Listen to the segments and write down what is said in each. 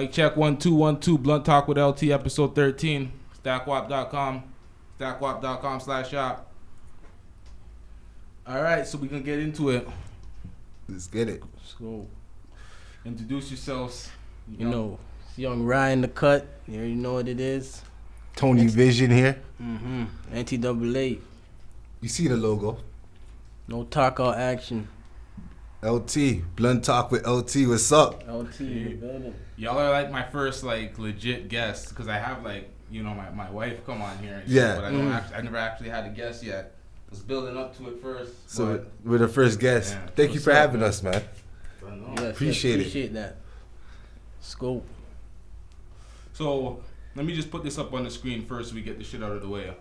Mic check 1 2 1 2. Blunt Talk with LT episode 13. Stackgwop.com. Stackgwop.com/shop. All right, so we gonna get into it. Let's get it. So, introduce yourselves. You know, it's Young Ryan the cut. You already know what it is. Tony Vision here. N.t.a.a. You see the logo. No talk or action. LT. Blunt Talk with LT. What's up? LT in the building. Y'all are like my first like legit guest because I have like my wife come on here. And Yeah. shit, but I never actually had a guest yet. I was building up to it first. So we're the first guest. Yeah. Thank you What's for up, having man? us, man. Yes, Appreciate it. Appreciate that. Scope. So let me just put this up on the screen first so we get the shit out of the way.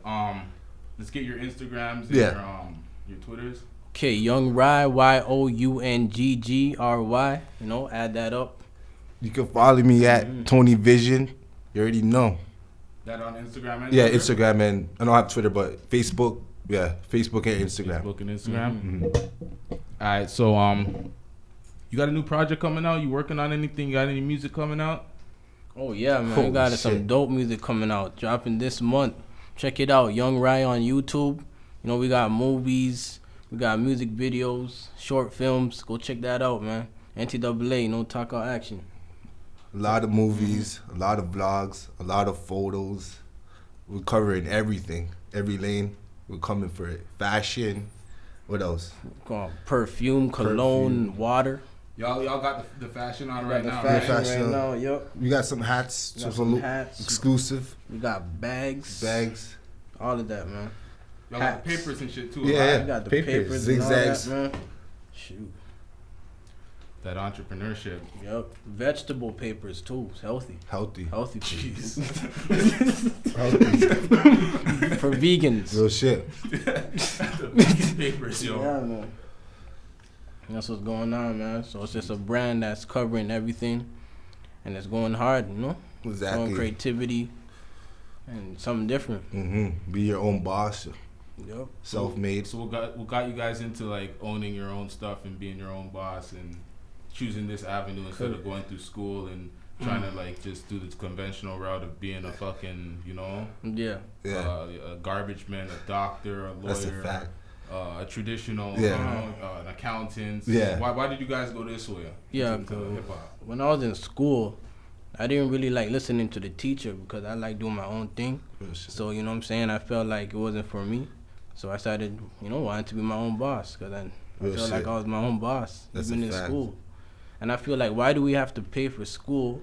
Let's get your Instagrams and your Twitters. Okay, Young Rye, YOUNGGRY. You know, add that up. You can follow me at Tony Vision. You already know. That on Instagram and Yeah, Twitter? Instagram, and I don't have Twitter, but Facebook. Yeah, Facebook and Instagram. Facebook and Instagram. Mm-hmm. All right, so you got a new project coming out? You working on anything? You got any music coming out? Oh, yeah, man. Holy We got shit. some dope music coming out. Dropping this month. Check it out. Young Rye on YouTube. You know, we got movies. We got music videos, short films. Go check that out, man. N.t.a.a. No talk or action. A lot of movies, a lot of vlogs, a lot of photos. We're covering everything, every lane. We're coming for it. Fashion. What else? Perfume, cologne, water. Y'all got the fashion on right now, Fashion right? Fashion. right now, yep. We got some hats, We got some some hats. exclusive We got bags. All of that, man. Y'all got Hats. papers and shit too. Yeah. Right? We got the Papers, papers, zigzags. and all that, man. Shoot. That entrepreneurship. Yep. Vegetable papers, too. It's healthy. Healthy. Healthy papers. Healthy. For vegans. Real shit. The papers, yo. Yeah, man. That's what's going on, man. So it's just a brand that's covering everything, and it's going hard, you know? Showing Exactly. creativity and something different. Be your own boss. Yep. Self-made. So what got you guys into like owning your own stuff and being your own boss and choosing this avenue instead of going through school and trying to like just do this conventional route of being a fucking, Yeah. a garbage man, a doctor, a lawyer, That's a fact. A traditional, an accountant. Yeah. Why did you guys go this way? Yeah, into hip hop. when I was in school, I didn't really like listening to the teacher because I like doing my own thing. Real shit. So, you know what I'm saying? I felt like it wasn't for me. So I started, wanting to be my own boss because I Real felt like shit. I was my own boss, That's even a in fact. school. And I feel like, why do we have to pay for school?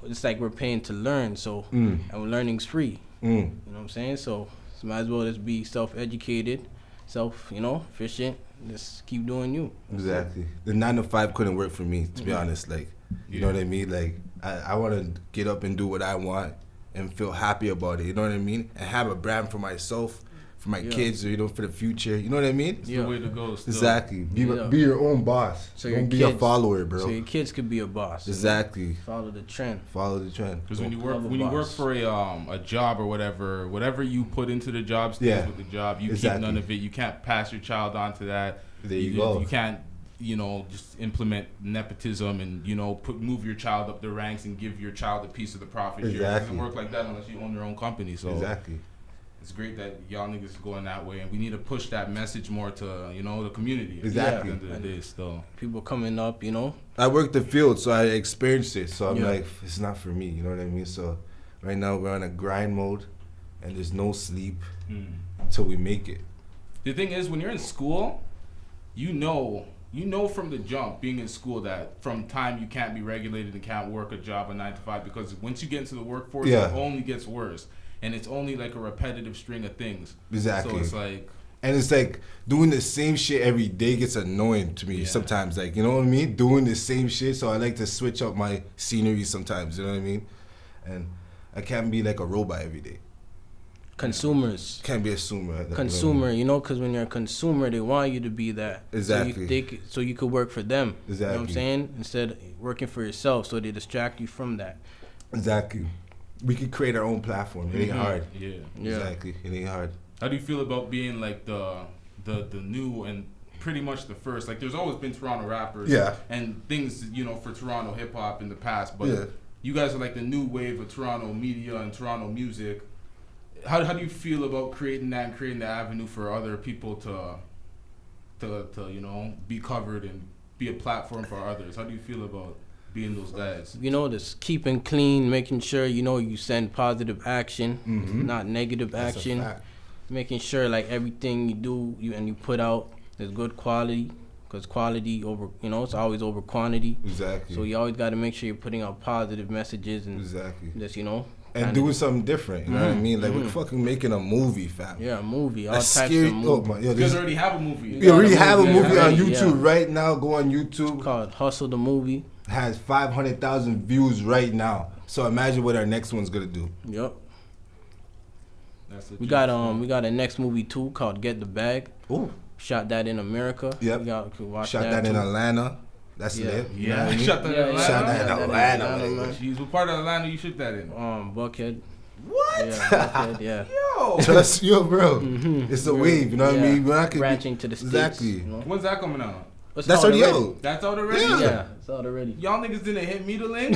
It's like we're paying to learn, so and learning's free. You know what I'm saying? So might as well just be self-educated, efficient. Just keep doing you. Exactly. The 9 to 5 couldn't work for me, to be honest. Like, you know what I mean? Like, I want to get up and do what I want and feel happy about it. You know what I mean? And have a brand for myself, for my kids, or for the future. You know what I mean? It's the way to go. Still. Exactly. Be your own boss. So Don't your be a kids- follower, bro. So your kids could be a boss. Exactly. Follow the trend. Follow the trend. Because when you work Love a boss. for a job or whatever you put into the job stays with the job. You keep none of it. You can't pass your child on to that. There you go. You can't just implement nepotism and move your child up the ranks and give your child a piece of the profit share. It doesn't work like that unless you own your own company. So Exactly. it's great that y'all niggas is going that way, and we need to push that message more to the community. Exactly. At the end of the day, still. People coming up, I worked the field, so I experienced it. So I'm Yeah. like, it's not for me. You know what I mean? So right now we're on a grind mode, and there's no sleep until we make it. The thing is, when you're in school, you know from the jump, being in school, that from time you can't be regulated and can't work a job a 9 to 5, because once you get into the workforce, it only gets worse, and it's only like a repetitive string of things. Exactly. So it's like, and it's like doing the same shit every day gets annoying to me sometimes. Like, you know what I mean? Doing the same shit, so I like to switch up my scenery sometimes. You know what I mean? And I can't be like a robot every day. Consumers. Can't be a consumer. Consumer, because when you're a consumer, they want you to be that. Exactly. So you could work for them. Exactly. You know what I'm saying? Instead of working for yourself, so they distract you from that. Exactly. We could create our own platform. It ain't hard. Yeah. Exactly. It ain't hard. How do you feel about being like the new and pretty much the first? Like, there's always been Toronto rappers. Yeah. And things, for Toronto hip hop in the past, but you guys are like the new wave of Toronto media and Toronto music. How do you feel about creating that and creating the avenue for other people to you know, be covered and be a platform for others? How do you feel about being those guys? You know, just keeping clean, making sure, you know, you send positive action, not negative action. Making sure like everything you do you put out is good quality, because quality over, you know, it's always over quantity. Exactly. So you always got to make sure you're putting out positive messages and just, you know, and doing something different. You know what I mean? Like we're fucking making a movie, fam. Yeah, a movie. All A types scary, of movies. oh my, yo, You this, guys already have a movie. we already have a movie on already, YouTube right now. Go on YouTube. Called Hustle the Movie. Has 500,000 views right now. So imagine what our next one's gonna do. Yep. That's We got a next movie too called Get the Bag. Ooh. Shot that in America. Yep. We got could watch Shot that too. in Atlanta. That's lit. You know what I mean? Shot that in Atlanta. Shot that in Atlanta. man. Jeez, what part of Atlanta you shoot that in? Buckhead. What? Yeah, Buckhead, yeah. Yo. Trust you, bro. It's a wave. You know what I Yeah. mean? We're not gonna Branching to the States. Exactly. You know? When's that coming out? It's That's out already out. That's out already? Yeah, it's out already. Y'all niggas didn't hit me the link?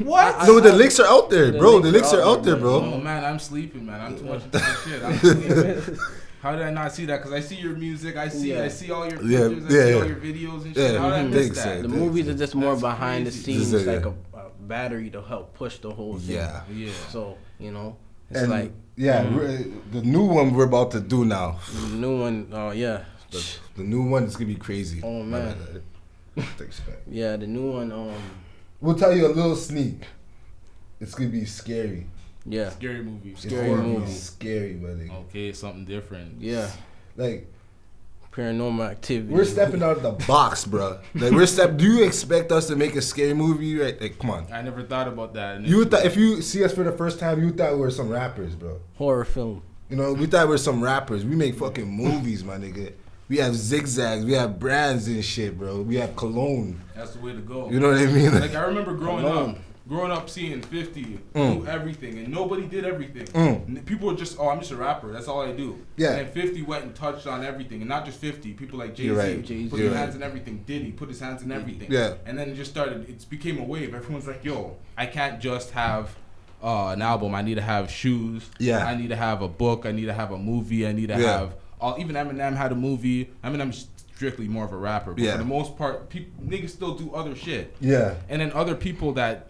What? No, the links are out there, bro. The links are out there, Oh bro. man, I'm sleeping, man. I'm too much into this shit. I'm sleeping. How did I not see that? Because I see your music, I see all your pictures, I see all your videos and shit. How did I miss Thanks, that? The movies are just more That's behind the crazy. scenes, Just, like a battery to help push the whole thing. Yeah. Yeah. So, you know, it's And like the new one we're about to do now. the new one. Oh yeah, The new one is gonna be crazy. Oh, man. Thanks, man. yeah. The new one. We'll tell you a little sneak. It's gonna be scary. Yeah. Scary movie. It's Scary gonna be movie. Scary, buddy. Okay, something different. Yeah. Like Paranormal Activity. we're stepping out of the box, bro. Like Do you expect us to make a scary movie? Right? Like, come on. I never thought about that. You thought if you see us for the first time, you thought we were some rappers, bro. Horror film. You know, we thought we were some rappers. We make fucking movies, my nigga. We have zigzags. We have brands and shit, bro. We have cologne. That's the way to go. You know what I mean? Like I remember growing up seeing 50 do everything, and nobody did everything. And people were just, I'm just a rapper. That's all I do. Yeah. And then 50 went and touched on everything, and not just 50. People like Jay-Z You're right. Jay-Z. put their hands in everything. Diddy put his hands in everything. Yeah. And then it just started. It became a wave. Everyone's like, yo, I can't just have an album. I need to have shoes. Yeah. I need to have a book. I need to have a movie. I need to have. Even Eminem had a movie. Eminem's strictly more of a rapper, but for the most part, niggas still do other shit. Yeah. And then other people that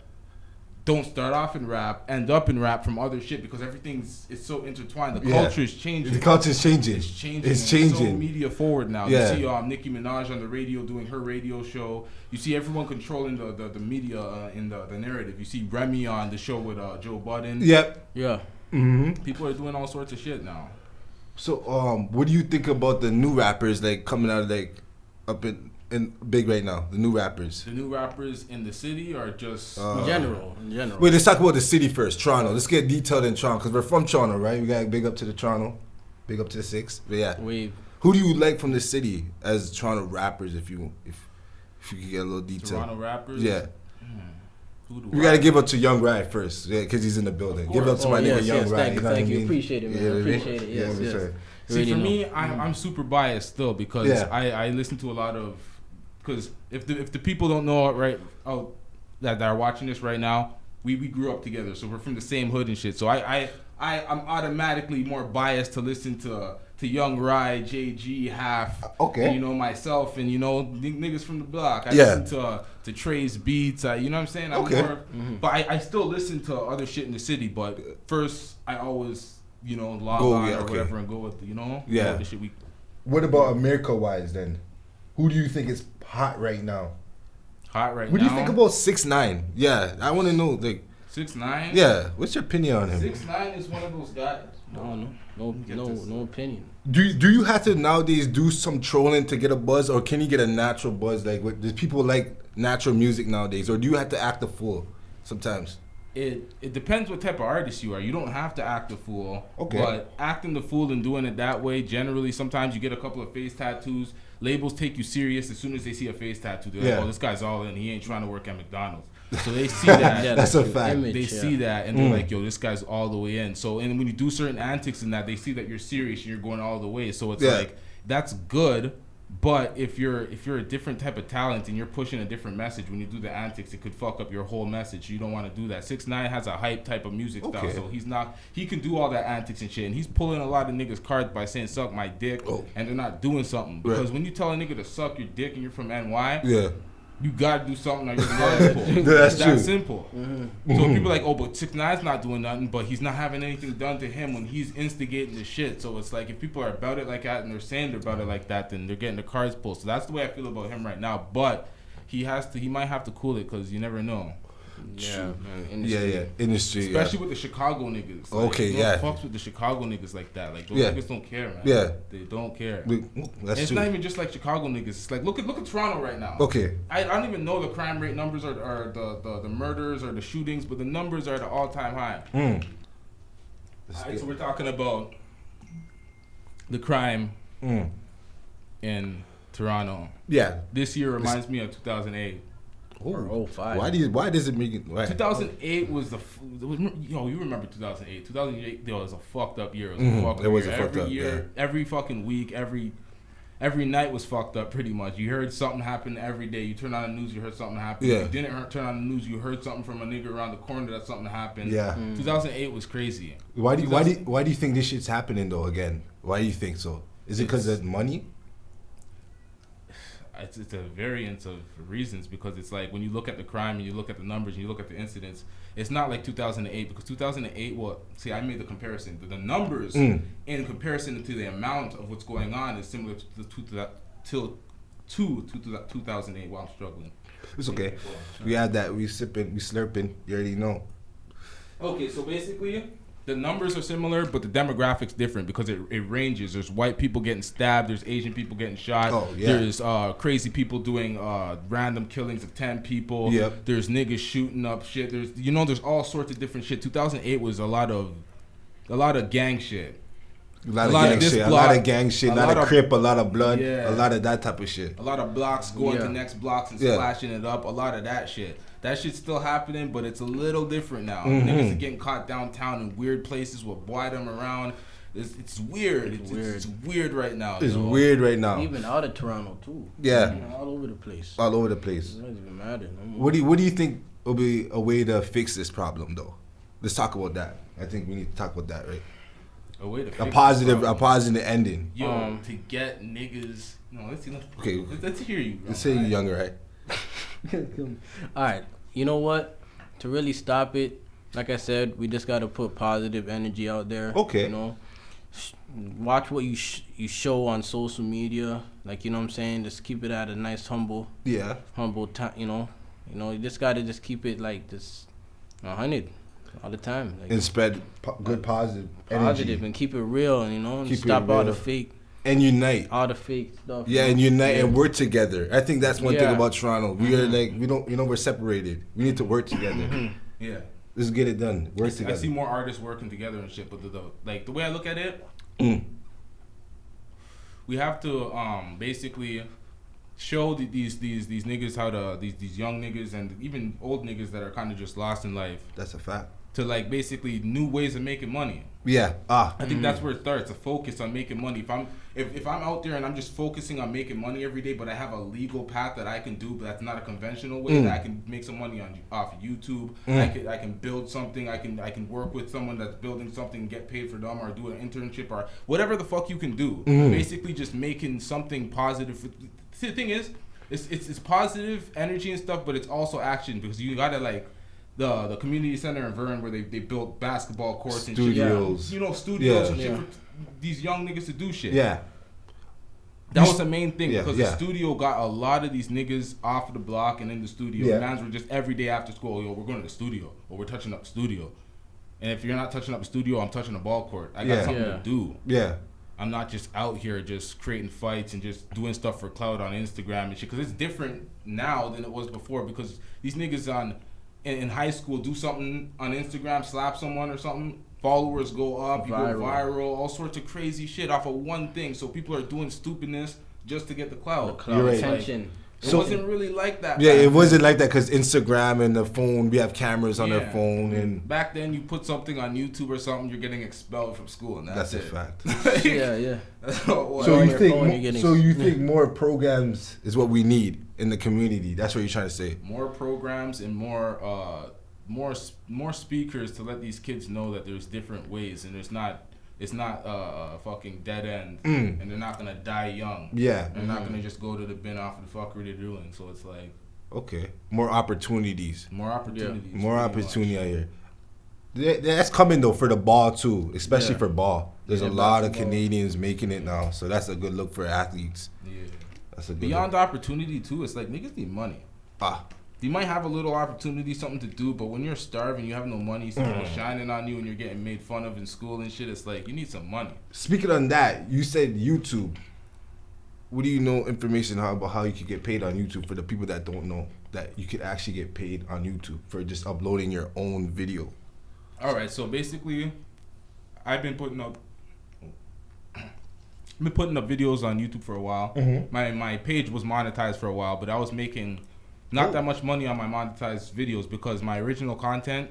don't start off in rap end up in rap from other shit because it's so intertwined. The culture is changing. The culture's changing. It's changing. It's changing. so media forward now. Yeah. You see Nicki Minaj on the radio doing her radio show. You see everyone controlling the media in the narrative. You see Remy on the show with Joe Budden. Yep. Yeah. Mm-hmm. People are doing all sorts of shit now. So, what do you think about the new rappers like coming out like up in big right now? The new rappers. The new rappers in the city or just In general. Wait, let's talk about the city first. Toronto. Let's get detailed in Toronto because we're from Toronto, right? We got big up to the Toronto, big up to the 6. But yeah, who do you like from the city as Toronto rappers? If you could get a little detail. Toronto rappers. Yeah. We gotta give up to Young Rye first, yeah, because he's in the building. Give it up to my nigga Young Rye. Thank you. Appreciate it, man. Appreciate it. Yes. Sure. See, for me, I'm super biased still because I listen to a lot of, because if the people don't know it that are watching this right now, we grew up together, so we're from the same hood and shit. So I'm automatically more biased to listen to Young Rye, JG, Half, and, myself, and niggas from the block. I listen to Trey's beats. You know what I'm saying? But I still listen to other shit in the city. But first, I always log on or whatever and go with the shit we. What about America wise then? Who do you think is hot right now? What do you think about 6ix9ine? Yeah, I want to know 6ix9ine. Yeah, what's your opinion on him? 6ix9ine is one of those guys. No opinion. Do you have to nowadays do some trolling to get a buzz, or can you get a natural buzz? Does people like natural music nowadays, or do you have to act a fool sometimes? It depends what type of artist you are. You don't have to act a fool. Okay. But acting the fool and doing it that way, generally, sometimes you get a couple of face tattoos. Labels take you serious as soon as they see a face tattoo. They're like, oh, this guy's all in. He ain't trying to work at McDonald's. So they see that. That's a fact. They see that, and they're like, yo, this guy's all the way in. So, and when you do certain antics in that, they see that you're serious and you're going all the way. So it's like, that's good, But if you're a different type of talent and you're pushing a different message when you do the antics, it could fuck up your whole message. You don't want to do that. 6ix9ine has a hype type of music style, so he can do all that antics and shit. And he's pulling a lot of niggas' cards by saying "suck my dick," and they're not doing something. Because when you tell a nigga to suck your dick and you're from NY, you gotta do something or you're gonna That's true. That simple. Mm-hmm. So people are like, oh, but 6ix9ine's not doing nothing, but he's not having anything done to him when he's instigating the shit. So it's like if people are about it like that and they're saying they're about it like that, then they're getting the cards pulled. So that's the way I feel about him right now. But he might have to cool it because you never know. Yeah, man. Industry. Especially with the Chicago niggas. Like, fucks with the Chicago niggas like that. Like those niggas don't care, man. Yeah. They don't care. That's true. Not even just like Chicago niggas. It's like look at Toronto right now. Okay. I don't even know the crime rate numbers or the murders or the shootings, but the numbers are at an all-time high. Alright, so we're talking about the crime in Toronto. Yeah. This year reminds me of 2008. Or 05. Why does it make it? 2008 was you remember 2008? 2008 was a fucked up year. It was a fucked up year. Every fucking week, every night was fucked up pretty much. You heard something happen every day. You turn on the news, you heard something happen. Yeah. You didn't turn on the news, you heard something from a nigga around the corner that something happened. Yeah. 2008 was crazy. Why do you think this shit's happening though again? Why do you think so? Is it because of money? It's a variance of reasons because it's like when you look at the crime and you look at the numbers and you look at the incidents, it's not like 2008 because 2008, I made the comparison. The numbers in comparison to the amount of what's going on is similar to 2008. Well, I'm struggling. It's okay. We had that. We sipping, we slurping. You already know. Okay, so basically, the numbers are similar, but the demographics different because it ranges. There's white people getting stabbed. There's Asian people getting shot. Oh, yeah. There's crazy people doing random killings of 10 people. Yep. There's niggas shooting up shit. There's all sorts of different shit. 2008 was a lot of gang shit. A lot of gang shit, a lot of crip, a lot of blood, Yeah. a lot of that type of shit. A lot of blocks going to next blocks and splashing it up. A lot of that shit. That shit's still happening, but it's a little different now. Niggas are getting caught downtown in weird places with boy them around. It's weird. It's weird right now. It's weird right now. Even out of Toronto too. Yeah. All over the place. All over the place. It doesn't even matter. What do you think will be a way to fix this problem though? Let's talk about that. I think we need to talk about that, right? A way to fix a positive ending. Yo, to get niggas. No, let's see. Let's hear you. Bro. Let's say you're younger, right? All right, you know what? To really stop it, like I said, we just gotta put positive energy out there. Okay. You know, watch what you show on social media. Like, you know what I'm saying? Just keep it at a nice humble time. You know, you just gotta just keep it like this, 100 all the time. Like, and spread good positive energy. And keep it real. And and stop all the fake. And unite. All the fake stuff. Yeah, and unite and work together. I think that's one thing about Toronto. We are like, we're separated. We need to work together. Yeah. Let's get it done. Work together. I see more artists working together and shit, but the way I look at it, we have to basically show these niggas how to, these young niggas and even old niggas that are kind of just lost in life. That's a fact. To like basically new ways of making money. Yeah. I think that's where it starts. A focus on making money. If I'm out there and I'm just focusing on making money every day, but I have a legal path that I can do, but that's not a conventional way, that I can make some money off YouTube. I can build something. I can work with someone that's building something, get paid for them, or do an internship, or whatever the fuck you can do. Basically, just making something positive. See, the thing is, it's positive energy and stuff, but it's also action because you gotta like. The community center in Vern where they built basketball courts and studios. shit. Studios and shit for these young niggas to do shit. Yeah. That was the main thing because the studio got a lot of these niggas off of the block and in the studio. Yeah. Mans were just every day after school, yo, we're going to the studio or we're touching up the studio. And if you're not touching up the studio, I'm touching a ball court. I got something to do. Yeah. I'm not just out here just creating fights and just doing stuff for clout on Instagram and shit because it's different now than it was before because these niggas in high school do something on Instagram, slap someone or something, followers go up, you go viral, all sorts of crazy shit off of one thing. So people are doing stupidness just to get the clout. Attention. It wasn't really like that. Yeah, it wasn't like that because Instagram and the phone, we have cameras on our phone. And back then, you put something on YouTube or something, you're getting expelled from school, and that's it. a fact. Yeah. So you think more programs is what we need in the community? That's what you're trying to say. More programs and more speakers to let these kids know that there's different ways, and it's not a fucking dead end, and they're not gonna die young. Yeah, they're not gonna just go to the bin off the fuckery they're doing. So it's like, okay, more opportunities. More opportunity out here. That's coming though for the ball too, especially for ball. There's a lot of Canadians making it now, so that's a good look for athletes. Yeah, that's a good beyond look. opportunity too. It's like niggas need money. You might have a little opportunity, something to do, but when you're starving, you have no money, you see people shining on you, and you're getting made fun of in school and shit, it's like, you need some money. Speaking on that, you said YouTube. What do you know information about how you could get paid on YouTube for the people that don't know that you could actually get paid on YouTube for just uploading your own video? All right, so basically, I've been putting up videos on YouTube for a while. My page was monetized for a while, but I was making not that much money on my monetized videos because my original content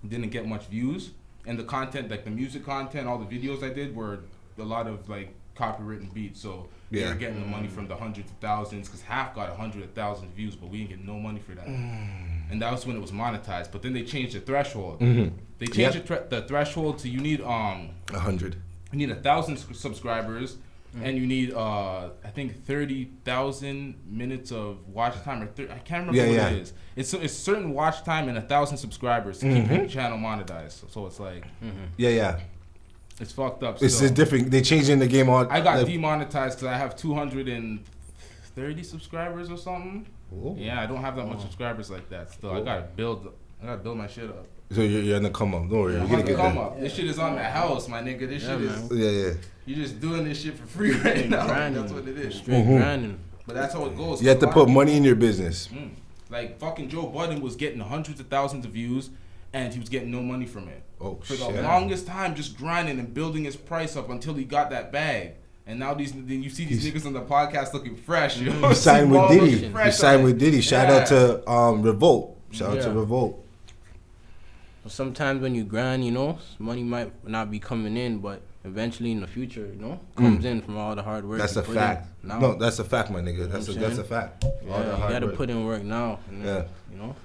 didn't get much views, and the content, like the music content, all the videos I did were a lot of like copywritten beats, so they were getting the money from the hundreds of thousands, because half got 100,000 views, but we didn't get no money for that. And that was when it was monetized. But then they changed the threshold. They changed the threshold to you need 100. You need 1,000 subscribers. And you need, I think, 30,000 minutes of watch time, or I can't remember what it is. It's certain watch time and 1,000 subscribers to keep your channel monetized. So it's like, it's fucked up. It's different. They changing the game on. I got demonetized because I have 230 subscribers or something. Ooh. Yeah, I don't have that much subscribers like that. Still, I gotta build my shit up. So you're in the come up. Don't worry, you're gonna get come up. This shit is on the house, my nigga. This shit is. You're just doing this shit for free right now. That's what it is. Straight grinding. But that's how it goes. You have to put money in your business. Like fucking Joe Budden was getting hundreds of thousands of views, and he was getting no money from it. For the longest time, just grinding and building his price up until he got that bag. And now you see these niggas on the podcast looking fresh. You know? He signed with Diddy. Shout out to Revolt. Shout out to Revolt. Sometimes when you grind, money might not be coming in, but eventually in the future, comes in from all the hard work. That's a fact. No, that's a fact, my nigga. That's a fact. Yeah, you gotta put in work now. And then,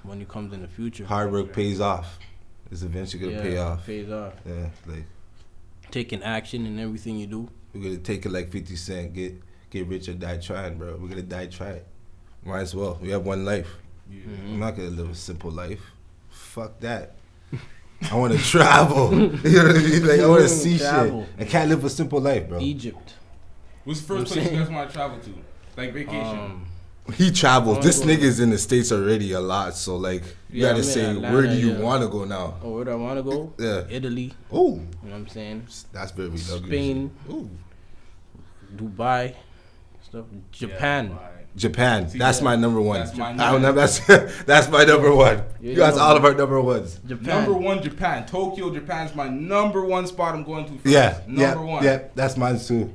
when it comes in the future, hard work pays off. It's eventually gonna pay off. Pays off. Yeah, like taking action in everything you do. We're gonna take it like 50 Cent. Get rich or die trying, bro. We're gonna die trying. Might as well. We have one life. I'm not gonna live a simple life. Fuck that. I want to travel. You know what I mean? Like, I want to see shit. I can't live a simple life, bro. Egypt. What's the first place you guys want to travel to? Like vacation? He travels. This nigga's in the States already a lot, so like, you gotta say, Atlanta, where do you want to go now? Oh, where do I want to go? Yeah. Italy. Oh. You know what I'm saying? That's very luxury. Spain. Ooh. Dubai. Stuff. Japan. Japan. See, that's my number one. That's my that's my number one. You guys, all of our number ones. Japan. Number one, Japan. Tokyo, Japan's my number one spot I'm going to first. Number one. Yeah, that's mine too.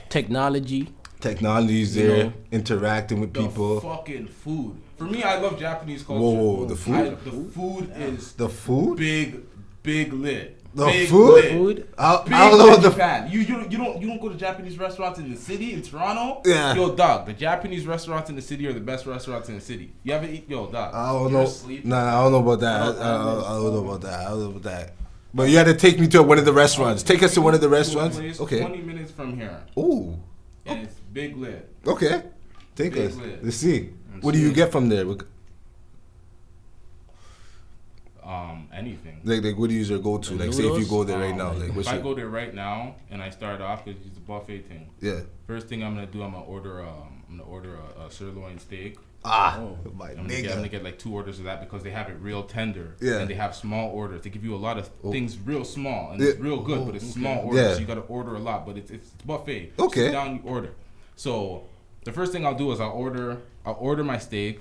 Technology's there, interacting with people. Fucking food. For me, I love Japanese culture. Whoa, the food? The food is the food? Big lit. The big food? Lit. I don't know the Japan. You don't go to Japanese restaurants in the city in Toronto. Yeah. Yo, dog. The Japanese restaurants in the city are the best restaurants in the city. You haven't eaten, yo, dog. I don't know. Nah, I don't know about that. I don't know about that. But you had to take me to one of the restaurants. Take us to one of the restaurants. Okay. 20 minutes from here. Ooh. And it's big lit. Okay. Take big us. Lit. Let's see. What do you get from there? Anything. Like what do you usually go to? Like, say if you go there right now. Like, if I go there right now and I start off, because it's a buffet thing. Yeah. First thing I'm gonna do, I'm gonna order a sirloin steak. My I'm gonna get like 2 orders of that because they have it real tender. Yeah. And they have small orders. They give you a lot of things real small and it's real good, but it's small orders. Yeah. So you gotta order a lot, but it's buffet. Okay. Sit down, you order. So the first thing I'll do is I'll order my steak.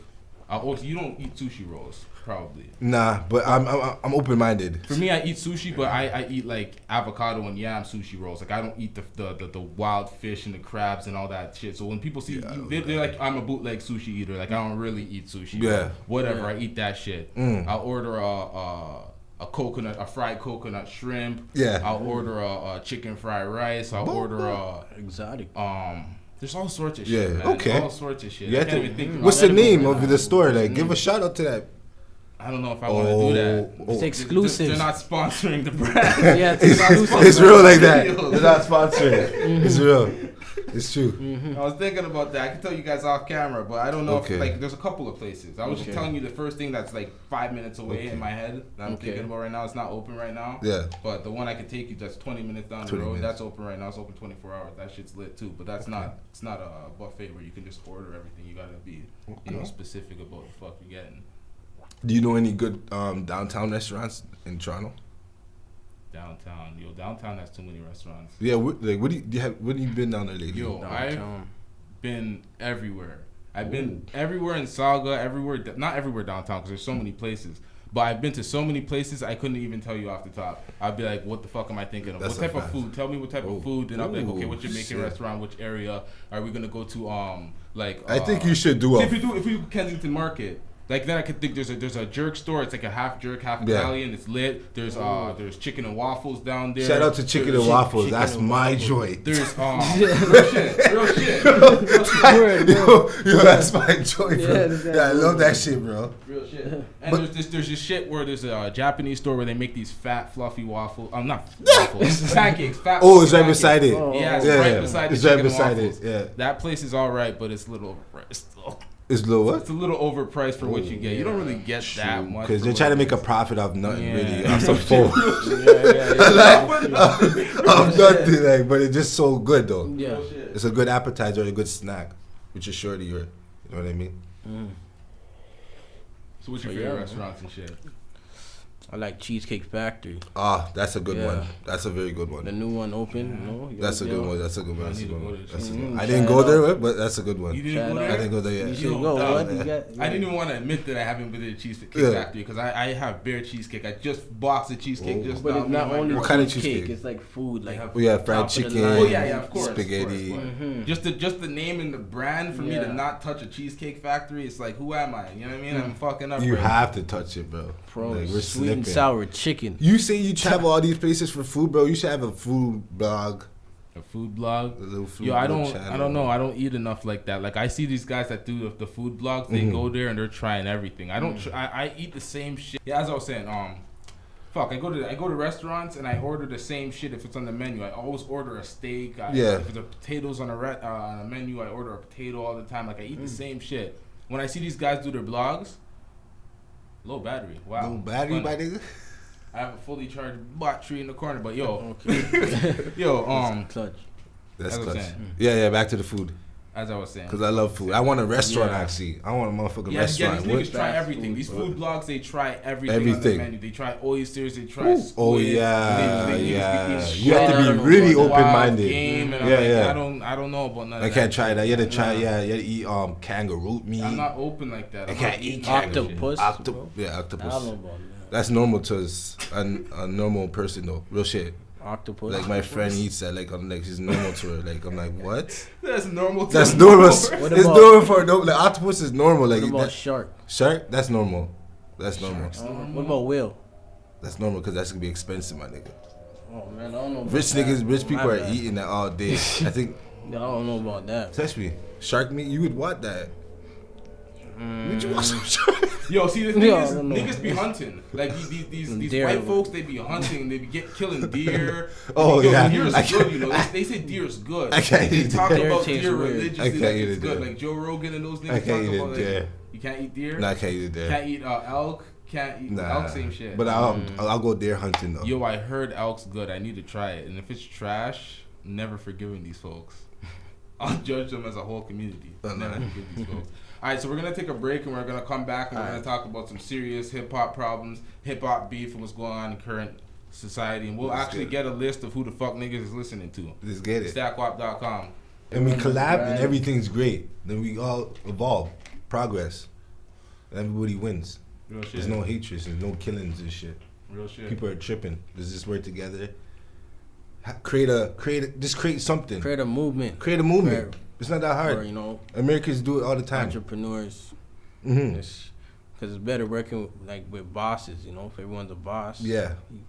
You don't eat sushi rolls, probably. Nah, but I'm open minded. For me, I eat sushi, but I eat like avocado and yam sushi rolls. Like I don't eat the wild fish and the crabs and all that shit. So when people see, they're like, I'm a bootleg sushi eater. Like I don't really eat sushi. Yeah. Whatever, I eat that shit. I'll order a coconut, a fried coconut shrimp. Yeah. I'll order a chicken fried rice. I'll order exotic. There's all sorts of shit. Yeah. Man. Okay. There's all sorts of shit. What's the name of the store? Like, give a shout out to that. I don't know if I want to do that. It's exclusive. They're not sponsoring the brand. Yeah, it's exclusive. It's real like that. They're not sponsoring. It's real. It's true. I was thinking about that. I can tell you guys off camera, but I don't know if, like, there's a couple of places. I was just telling you the first thing that's like 5 minutes away in my head that I'm thinking about right now. It's not open right now. Yeah. But the one I could take you that's 20 minutes down the road, that's open right now. It's open 24 hours. That shit's lit too. But that's not. It's not a buffet where you can just order everything. You gotta be, specific about what the fuck you're getting. Do you know any good downtown restaurants in Toronto? Downtown has too many restaurants. Yeah, what do you have? When you been down there lately? I've been everywhere. I've been everywhere in Saga, not everywhere downtown because there's so many places. But I've been to so many places I couldn't even tell you off the top. I'd be like, what the fuck am I thinking of? That's what type of food? Tell me what type of food. Then I'll be like, okay, what's your Jamaican restaurant? Which area are we gonna go to? I think you should do. If you do Kensington Market. Like then I could think there's a jerk store. It's like a half jerk, half Italian. It's lit. There's chicken and waffles down there. Shout out to chicken and waffles. That's my joint. There's real shit. Yo, that's my joint, bro. Yeah, I love that shit, bro. Real shit. And there's this shit where there's a Japanese store where they make these fat fluffy waffles. Not waffles, pancakes. Fat. It's right beside it. Yeah, it's right beside the chicken waffles. Yeah. That place is all right, but it's a little overpriced. It's a little what? It's a little overpriced for what you get. You don't really get that much. Because they're trying to make a profit off nothing, really. Off some phone. Off nothing, like, but it's just so good, though. Yeah. It's a good appetizer, a good snack, which is sure to you know what I mean? So what's your favorite restaurants and shit? I like Cheesecake Factory. That's a good one. That's a very good one. The new one open. That's a good one. That's a good one. I I didn't go there, but that's a good one. You didn't go there? I didn't go there yet. You should go. What? I didn't even want to admit that I haven't been to the Cheesecake Factory because I have bare cheesecake. I just boxed the cheesecake just now. But it's not only what kind of cheesecake, cheesecake? It's like food. Like we have fried chicken. Of course. Spaghetti. Just the name and the brand for me to not touch a Cheesecake Factory. It's like, who am I? You know what I mean? I'm fucking up. You have to touch it, bro. Like, we're sweet and sour chicken. You say you travel all these places for food, bro. You should have a food blog. A food blog? A little food I channel. don't know. I don't eat enough like that. Like I see these guys that do the food blogs. They go there and they're trying everything. I don't. I eat the same shit. Yeah, as I was saying. I go to restaurants and I order the same shit if it's on the menu. I always order a steak. If the potatoes on a menu, I order a potato all the time. Like I eat the same shit. When I see these guys do their blogs, low battery. Wow. Low battery, my nigga. I have a fully charged battery in the corner, but clutch. That's clutch. Yeah. Back to the food. As I was saying. Because I love food. I want a restaurant, actually. I want a motherfucking restaurant. Yeah, these niggas try everything. These food blogs, they try everything on the menu. They try oysters, they try squid. Oh, yeah. You have to be really open-minded. I don't know about none of that. I can't try that. You have to try, you have to eat kangaroo meat. I'm not open like that. I can't eat octopus. Octopus. I don't know about that. That's normal to a normal person, though. Real shit. Octopus. Like my friend eats that, like I'm like she's normal to her. Like I'm like, what? That's normal. That's normal. It's normal for like octopus is normal. Like what about shark? Shark? That's normal. That's normal. What about whale? That's normal because that's gonna be expensive, my nigga. Oh man, I don't know. Rich people are eating that all day. I think. I don't know about that. Touch me. Shark meat? You would want that. Would you want some shark? Yo, see, the thing is, niggas be hunting. Like, these white folks, they be hunting. They be killing deer. Deer is good, you know. They say deer is good. I can't eat talk deer. about deer religiously. I can't eat it. Good. Like, Joe Rogan and those niggas I can't eat talk about, deer. You can't eat deer? No, I can't eat deer. Can't eat elk? Can't eat elk, same shit. But I'll go deer hunting, though. Yo, I heard elk's good. I need to try it. And if it's trash, never forgiving these folks. I'll judge them as a whole community. Never forgive these folks. All right, so we're going to take a break, and we're going to come back, and we're going to talk about some serious hip-hop problems, hip-hop beef, and what's going on in current society. And we'll actually get a list of who the fuck niggas is listening to. Let's get it. Stackwop.com. And we collab, and everything's great. Then we all evolve. Progress. Everybody wins. Real shit. There's no hatred. There's no killings and shit. Real shit. People are tripping. Let's just work together. Just create something. Create a movement. Create a movement. It's not that hard. Or, you know, Americans do it all the time. entrepreneurs. Mm-hmm. Because it's better working with bosses. You know, if everyone's a boss. Yeah. You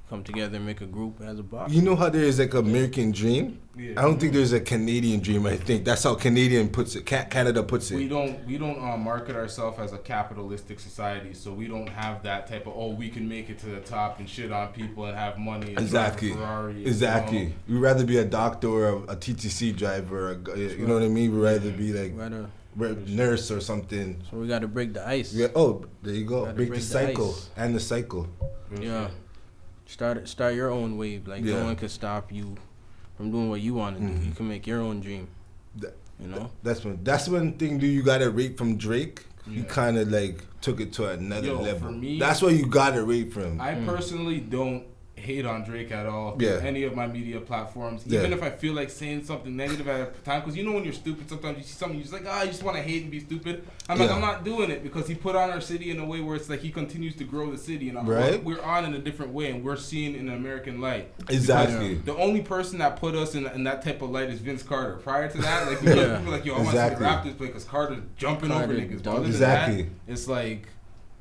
come together and make a group as a boss. You know how there is like an American dream? Yeah. I don't think there's a Canadian dream. I think that's how Canadian puts it. Canada puts it. We don't market ourselves as a capitalistic society, so we don't have that type of we can make it to the top and shit on people and have money and Exactly. drive a Ferrari. Exactly. We'd rather be a doctor or a TTC driver. You know what I mean? We'd rather be like nurse or something. So we got to break the ice. Yeah. There you go. Break the cycle ice. and the cycle. Yeah. Start your own wave. Like no one can stop you from doing what you want to do. You can make your own dream. You know. That's one thing. You gotta rate from Drake. You kind of like took it to another level. For me, that's what you gotta rate from. I personally don't hate on Drake at all. Yeah. Any of my media platforms, even if I feel like saying something negative at a time, because you know when you're stupid, sometimes you see something, you're just like, you just want to hate and be stupid. I'm like, I'm not doing it because he put on our city in a way where it's like he continues to grow the city, and we're on in a different way, and we're seen in an American light. Exactly. The only person that put us in that type of light is Vince Carter. Prior to that, like people were like, I want to see the Raptors play because Carter's jumping over niggas. But other than that, it's like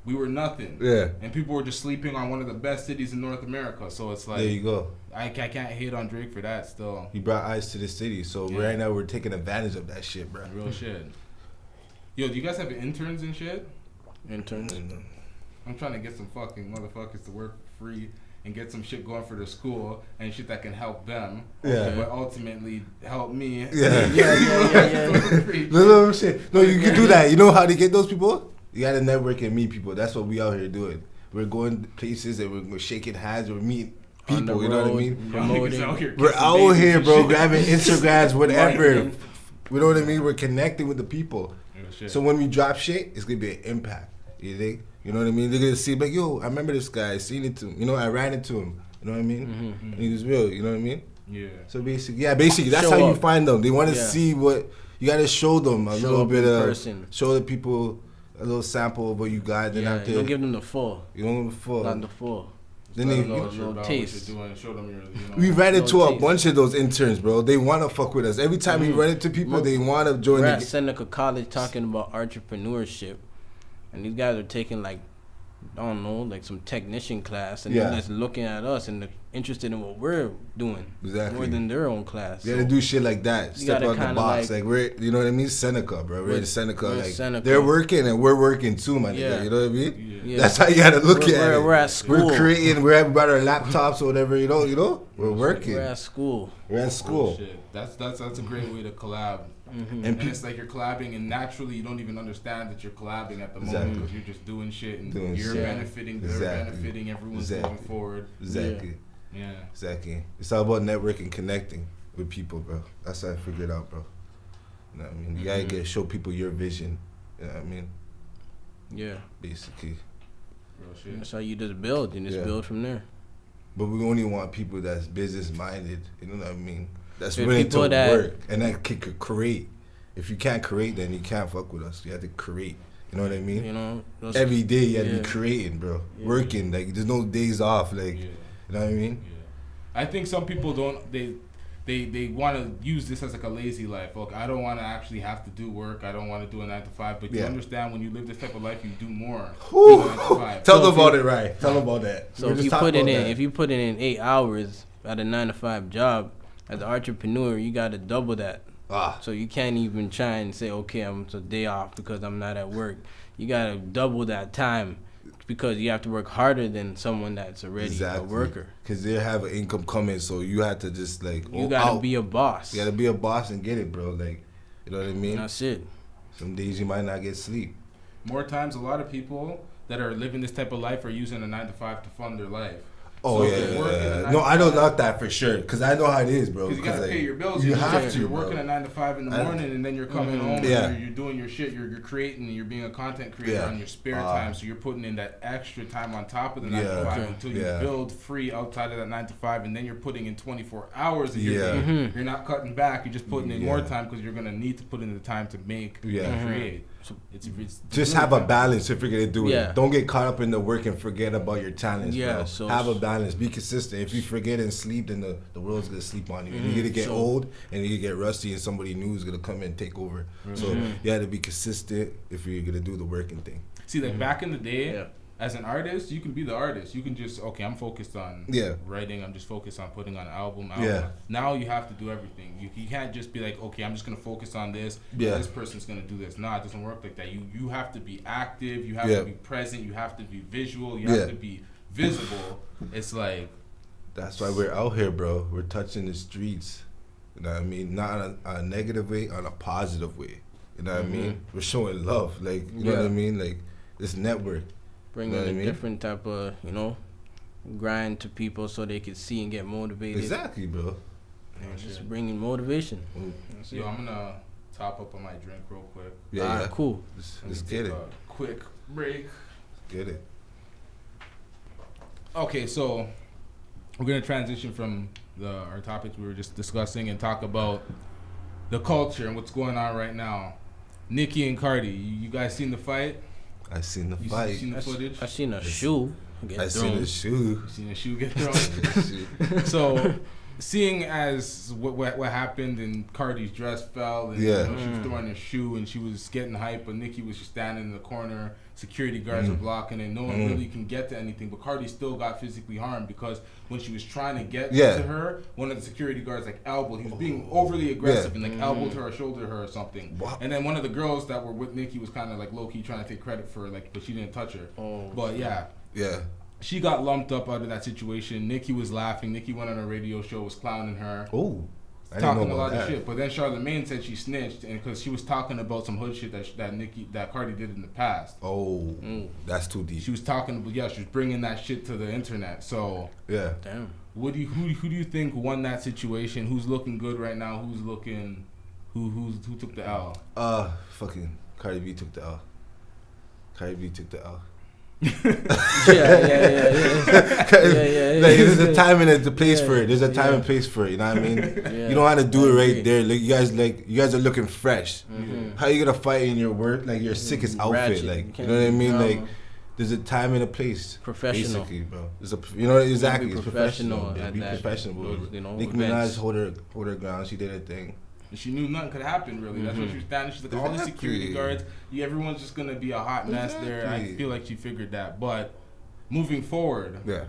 we were nothing. Yeah. And people were just sleeping on one of the best cities in North America. So it's like, there you go. I can't hate on Drake for that still. He brought eyes to the city. So right now we're taking advantage of that shit, bro. Real shit. Yo, do you guys have interns and shit? Interns? I'm trying to get some fucking motherfuckers to work free and get some shit going for their school and shit that can help them. Yeah. But ultimately help me. Yeah. No shit. No, you can do that. You know how to get those people? You gotta network and meet people. That's what we out here doing. We're going places and we're shaking hands. We're meeting people. You know what I mean? We're out here, bro, grabbing Instagrams, whatever. You know what I mean? We're connecting with the people. So when we drop shit, it's gonna be an impact. You think? You know what I mean? They're gonna see, like, yo, I remember this guy. I seen it to him. You know, I ran into him. You know what I mean? And he was real. You know what I mean? Yeah. So basically, that's how you find them. They want to see what you gotta show them a little bit of show the people a little sample of what you got. Then after, you don't give them the full. You don't give them the full. Not the full. Then they no taste. Show them we ran into a bunch of those interns, bro. They want to fuck with us. Every time we run into people, they want to join. We're at Seneca College talking about entrepreneurship, and these guys are taking like, I don't know, like some technician class, and they're just looking at us and they're interested in what we're doing more than their own class. You gotta do shit like that. Step out the box. Like we're, you know what I mean? Seneca, bro. We're in Seneca. Like Seneca. They're working and we're working too, my nigga. You know what I mean? Yeah. That's how you gotta look at it. We're at school. We're creating. We're about our laptops or whatever. You know. We're working. We're at school. We're at school. That's a great way to collab. And it's like you're collabing, and naturally you don't even understand that you're collabing at the moment because you're just doing shit and you're benefiting, they're benefiting, everyone's moving forward. Exactly. Yeah. Exactly. It's all about networking, connecting with people, bro. That's how I figured out, bro. You know what I mean? You gotta show people your vision. You know what I mean? Yeah. Basically. Real shit. That's how you just build. You just build from there. But we only want people that's business minded. You know what I mean? That's willing to work and that can create. If you can't create, then you can't fuck with us. You have to create. You know what I mean? You know, every day you have to be creating, bro. Working. Like there's no days off. Like you know what I mean? Yeah. I think some people don't. They want to use this as like a lazy life. Look, I don't want to actually have to do work. I don't want to do a 9 to 5. But you understand when you live this type of life, you do more. Than 9 to 5. Tell them about it, right? Tell them about that. So if you put it in 8 hours at a 9 to 5 job, as an entrepreneur, you got to double that. So you can't even try and say, okay, I'm a day off because I'm not at work. You got to double that time because you have to work harder than someone that's already a worker. Because they have an income coming, so you have to just like... You got to be a boss. You got to be a boss and get it, bro. Like, you know what I mean? That's it. Some days you might not get sleep. More times, a lot of people that are living this type of life are using a 9 to 5 to fund their life. Oh, so yeah. No, I don't like that for sure, because I know how it is, bro. Because you got to pay your bills. You have to. You're working at 9 to 5 in the morning, and then you're coming home, and you're doing your shit. You're creating, you're being a content creator on your spare time, so you're putting in that extra time on top of the 9 to 5 until you build free outside of that 9 to 5, and then you're putting in 24 hours. And you're not cutting back. You're just putting in more time because you're going to need to put in the time to make and create. It's just really have a bad. balance if you're gonna do Yeah. it. Don't get caught up in the work and forget about your talents, Yeah, bro. so have a balance. Be consistent. If you forget and sleep, then the world's gonna sleep on you. And you're gonna get So- old and you're gonna get rusty, and somebody new is gonna come and take over. So you have to be consistent if you're gonna do the working thing. See, like back in the day, Yeah. as an artist, you can be the artist. You can just I'm focused on Yeah. writing. I'm just focused on putting on an album. Yeah. Now you have to do everything. You can't just be like, okay, I'm just gonna focus on this. Yeah. This person's gonna do this. Nah, it doesn't work like that. You have to be active. You have Yeah. to be present. You have to be visual. You Yeah. have to be visible. It's like That's why we're out here, bro. We're touching the streets. You know what I mean? Not on a negative way, on a positive way. You know what I mean? We're showing love. Like, you know what I mean? Like, this network. Bringing Know what a I mean? different type of, grind to people so they can see and get motivated. Exactly, bro. Just bringing motivation. That's it. yo, I'm gonna top up on my drink real quick. Yeah, Alright, yeah. cool. Let's Take get it. a quick break. Get it. Okay, so we're gonna transition from our topics we were just discussing and talk about the culture and what's going on right now. Nicki and Cardi, you guys seen the fight? I seen the You fight. seen the footage? I seen a shoe get I seen thrown. the shoe. You seen a shoe get thrown? So, seeing as what happened and Cardi's dress fell and Yeah. she was throwing a shoe and she was getting hype, but Nicki was just standing in the corner. Security guards are blocking it. No one really can get to anything, but Cardi still got physically harmed because when she was trying to get Yeah. to her, one of the security guards elbowed. He was being overly aggressive and elbowed her or shouldered her or something. Wow. And then one of the girls that were with Nicki was kind of low key trying to take credit for but she didn't touch her. Oh, But yeah. Yeah. She got lumped up out of that situation. Nicki was laughing. Nicki went on a radio show, was clowning her, Oh. I didn't talking know a lot about of that. shit. But then Charlamagne said she snitched, and because she was talking about some hood shit that Cardi did in the past. Oh. That's too deep. She was talking about she was bringing that shit to the internet. So Yeah. damn. who do you think won that situation? Who's looking good right now? Who's looking who took the L? Fucking Cardi B took the L. Cardi B took the L. Yeah. Like, there's a time and a place Yeah, for it. There's a time yeah. and place for it. You know what I mean? Yeah. You don't have to do it I right agree. there. You guys are looking fresh. How you gonna fight in your work? Like your sickest outfit. Ratchet. Like, You you know what I can't mean? be Like, drama. there's a time and a place. Professional. Basically, bro. Exactly. be It's professional. professional Yeah, at be that, professional, bro. those, Nicki events. Minaj hold her ground. She did her thing. And she knew nothing could happen really. That's why she was standing. She's like, all the security Exactly. guards, everyone's just gonna be a hot mess there. I Exactly. feel like she figured that. But moving forward, Yeah.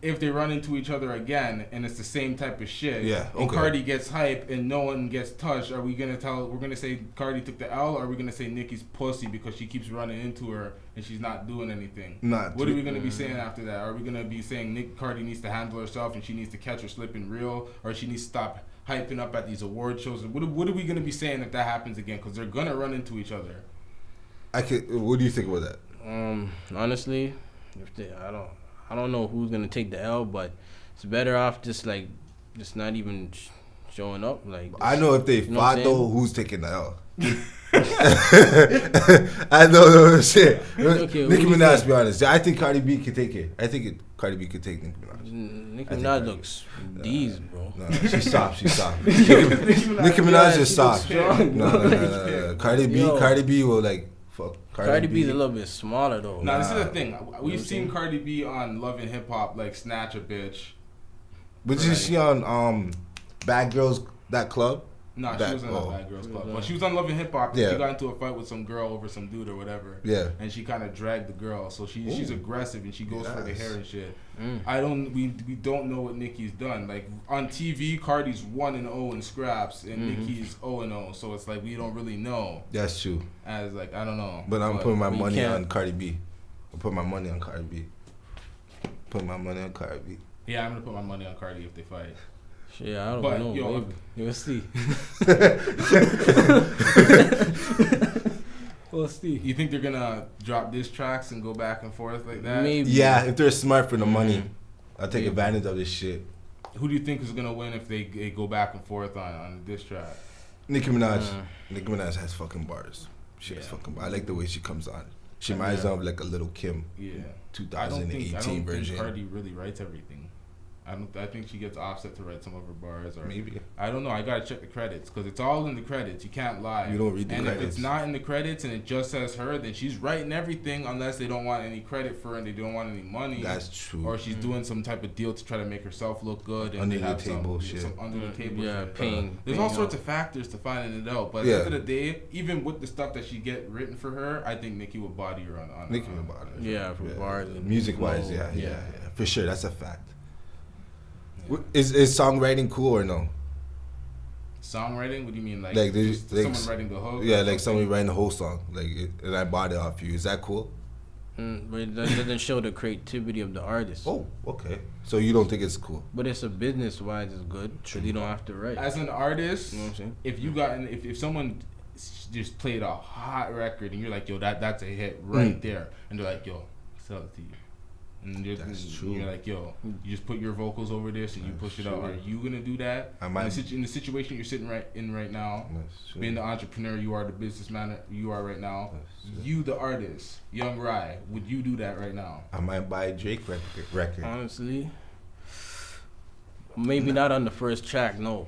if they run into each other again and it's the same type of shit, Yeah, and okay. Cardi gets hype and no one gets touched, are we gonna say Cardi took the L, or are we gonna say Nicki's pussy because she keeps running into her and she's not doing anything? What are we gonna be saying after that? Are we gonna be saying Cardi needs to handle herself and she needs to catch her slipping real, or she needs to stop hyping up at these award shows? What are we gonna be saying if that happens again? Because they're gonna run into each other. What do you think about that? Honestly, I don't know who's gonna take the L, but it's better off just not even showing up. Like, I know if they you know what I'm fought saying? though, who's taking the L? I know shit. Okay, Nicki who's Minaj, that? to be honest. I think Cardi B could take it. Cardi B could take Nicki Minaj. Nicki I think Minaj Cardi- looks D's, bro. No, she's soft. Nicki Minaj is she soft. looks strong, No. bro. Cardi B will fuck. Cardi B's a little bit smaller though. Now this is the thing. We've seen Cardi B on Love and Hip Hop snatch a bitch. But did you see on Bad Girls that club? No, she wasn't on Bad Girls Club. But she was on Love and Hip Hop. Yeah. She got into a fight with some girl over some dude or whatever. Yeah. And she kind of dragged the girl. So she's aggressive and she goes for the Yes. hair and shit. We don't know what Nicki's done. Like on TV, Cardi's 1-0 in scraps and Nicki's 0-0. So it's like we don't really know. That's true. As I don't know. But I'm putting my we money can't- on Cardi B. I'm putting my money on Cardi B. Put my money on Cardi B. Yeah, I'm gonna put my money on Cardi if they fight. Shit, I don't But, know. yo, Maybe. We'll see. We'll see. You think they're gonna drop diss tracks and go back and forth like that? Maybe. Yeah, if they're smart for the money, I'll take Maybe. advantage of this shit. Who do you think is gonna win if they go back and forth on the diss track? Nicki Minaj. Nicki Minaj has fucking bars. She has fucking bars. I like the way she comes on. She reminds me of like a little Kim. Yeah. 2018 version. Cardi really writes everything. I think she gets Offset to write some of her bars, or Maybe. I don't know. I gotta check the credits because it's all in the credits. You can't lie. You don't read the credits. And if it's not in the credits and it just says her, then she's writing everything unless they don't want any credit for it and they don't want any money. That's true. Or she's doing some type of deal to try to make herself look good and Under they the have table shit. some under the table Yeah, shit. paying. There's all sorts of factors to finding it out. But at the end of the day, even with the stuff that she get written for her, I think Nicki would body her on Nicki would body her. Yeah, for bars. And music wise, flow. yeah, for sure. That's a fact. Is songwriting cool or no? Songwriting? What do you mean? Like there's someone writing the hook? Yeah, like somebody writing the whole song. And I bought it off you. Is that cool? But it doesn't show the creativity of the artist. Oh, okay. So you don't think it's cool? But it's a business wise, it's good because you don't have to write. As an artist, You know what I'm saying? if you got if someone just played a hot record and you're like, yo, that's a hit right there, and they're like, yo, sell it to you. And you're like, yo, you just put your vocals over this and you push it out. Are you gonna do that? In the situation you're sitting right now, being the entrepreneur you are, the businessman you are right now, you the artist, Young Rye, would you do that right now? I might buy a Drake record. Honestly, maybe not on the first track. No.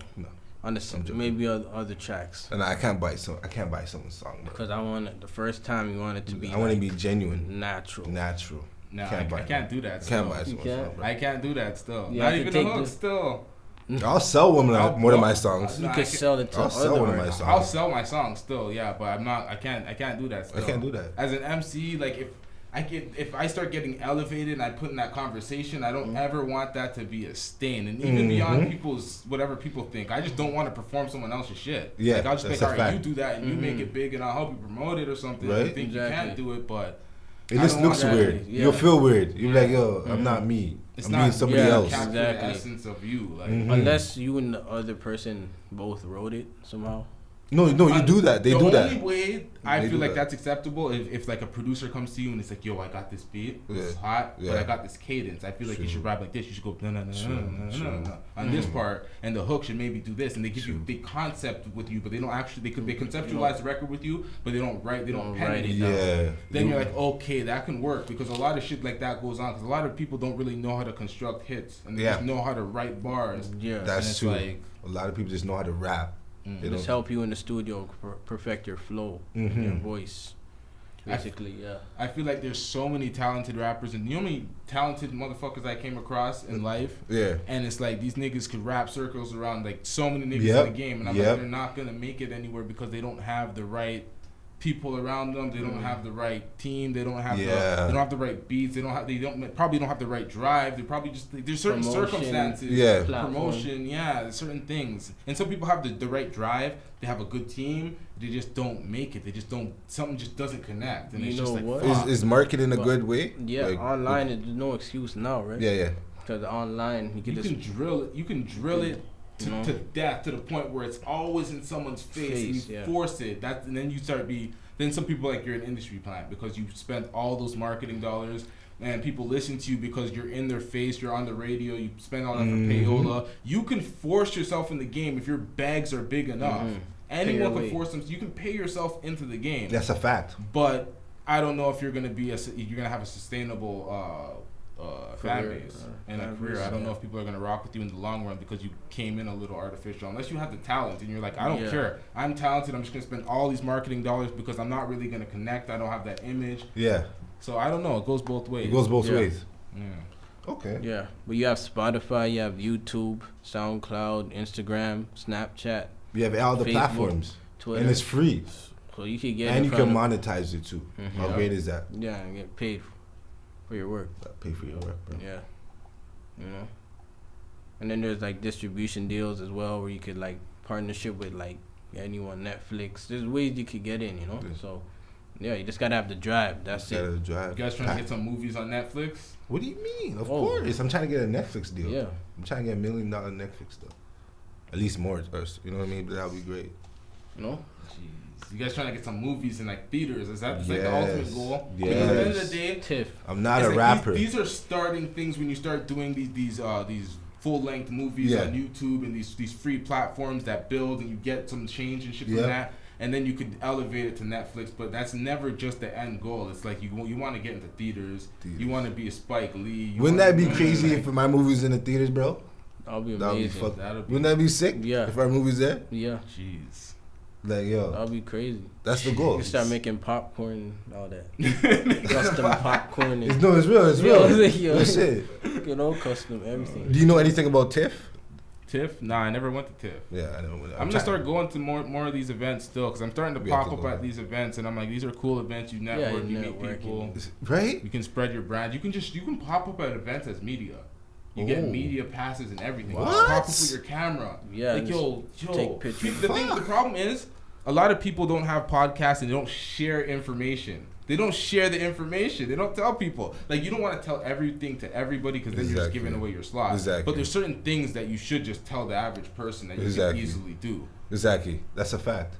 On the maybe other tracks. And I can't buy someone's song. Because I want it, the first time you want it to be. I want to be genuine, natural. No, I can't do that. Can't buy someone's song. I can't do that still. You Not even the hook still. I'll sell one of my songs. You could sell it to I'll sell one of my artists. songs. I'll sell my songs still, yeah, but I'm not. I can't do that. Still. I can't do that. As an MC, like if I start getting elevated and I put in that conversation, I don't ever want that to be a stain. And even beyond people's whatever people think, I just don't want to perform someone else's shit. Yeah, like I'll just that's think, a all right, fact. you do that and you make it big, and I'll help you promote it or something. Right? You think you can't do it, but it just looks weird. Yeah. You'll feel weird. You'll be like, yo, I'm not me. It's I'm not being somebody else. capture the essence of you, like Unless you and the other person both wrote it somehow. No, you do that. They do that. The only way I feel like that's acceptable if like a producer comes to you and it's like, yo, I got this beat, it's hot, but I got this cadence. I feel like you should rap like this. You should go on this part, and the hook should maybe do this, and they give you the concept with you, but they don't actually. They conceptualize the record with you, but they don't write. They don't pen it down. Yeah. Then you're like, okay, that can work because a lot of shit like that goes on because a lot of people don't really know how to construct hits and they just know how to write bars. Yeah, that's true. Like, a lot of people just know how to rap. They just help you in the studio perfect your flow, your voice. Basically, I feel like there's so many talented rappers, and the only talented motherfuckers I came across in life. Yeah. And it's like these niggas could rap circles around like so many niggas in the game, and I'm like, they're not gonna make it anywhere because they don't have the right people around them. They don't have the right team. They don't have they don't have the right beats. They probably don't have the right drive. They probably just there's certain circumstances, promotion, there's certain things. And some people have the right drive. They have a good team. They just don't make it. They just don't. Something just doesn't connect. And it's just like, what? Is marketing a good way? Yeah, like, online is no excuse now, right? Yeah. Because online you can drill it. You can drill it. To death, to the point where it's always in someone's face and you force it. And then you start then some people like you're an industry plant because you spent all those marketing dollars and people listen to you because you're in their face, you're on the radio, you spend all that for payola. You can force yourself in the game if your bags are big enough. Anyone can force them. You can pay yourself into the game. That's a fact. But I don't know if you're gonna have a sustainable fan base and a career. I don't know if people are gonna rock with you in the long run because you came in a little artificial. Unless you have the talent and you're like, I don't care. I'm talented. I'm just gonna spend all these marketing dollars because I'm not really gonna connect. I don't have that image. Yeah. So I don't know. It goes both ways. It goes both ways. Yeah. Okay. Yeah, but you have Spotify, you have YouTube, SoundCloud, Instagram, Snapchat. You have all the Facebook, platforms, Twitter. and it's free. So you can get and you can monetize it too. How great is that? Yeah, and get paid for your work. Pay for your work, bro. Yeah, you know. And then there's like distribution deals as well, where you could like partnership with like anyone, Netflix. There's ways you could get in, you know. Yeah. So yeah, you just gotta have the drive. That's it. The drive. You guys trying to get some movies on Netflix? What do you mean? Of course, I'm trying to get a Netflix deal. Yeah, I'm trying to get $1 million Netflix deal. At least more, you know what I mean? That would be great. You know. You guys trying to get some movies in like theaters? Is that like the ultimate goal? Yes. Because at the end of the day, Tiff. I'm not a rapper. These are starting things when you start doing these full length movies on YouTube and these free platforms that build and you get some change and shit from that. and then you could elevate it to Netflix. But that's never just the end goal. It's like you want to get into theaters. You want to be a Spike Lee. Wouldn't that be crazy if my movie was in the theaters, bro? That'll be That'd be amazing. Wouldn't that be sick? Yeah. If our movie's there? Yeah. Jeez. Like, yo. That'll be crazy. That's the goal. You start making popcorn and all that. Custom popcorn. And No, it's real. It's real. Yo, That's it. you know, custom everything. Do you know anything about TIFF? TIFF? Nah, I never went to TIFF. Yeah, I know. I'm gonna start going to more of these events still, because I'm starting to pop up at these events, and I'm like, these are cool events. You network, you meet people, right? You can spread your brand. You can pop up at events as media. You get media passes and everything. What? You pop up with your camera. Yeah, like yo, take pictures. The problem is, a lot of people don't have podcasts and they don't share information. They don't share the information. They don't tell people. Like, you don't want to tell everything to everybody, because then you're just giving away your slot. Exactly. But there's certain things that you should just tell the average person that you can easily do. Exactly. That's a fact.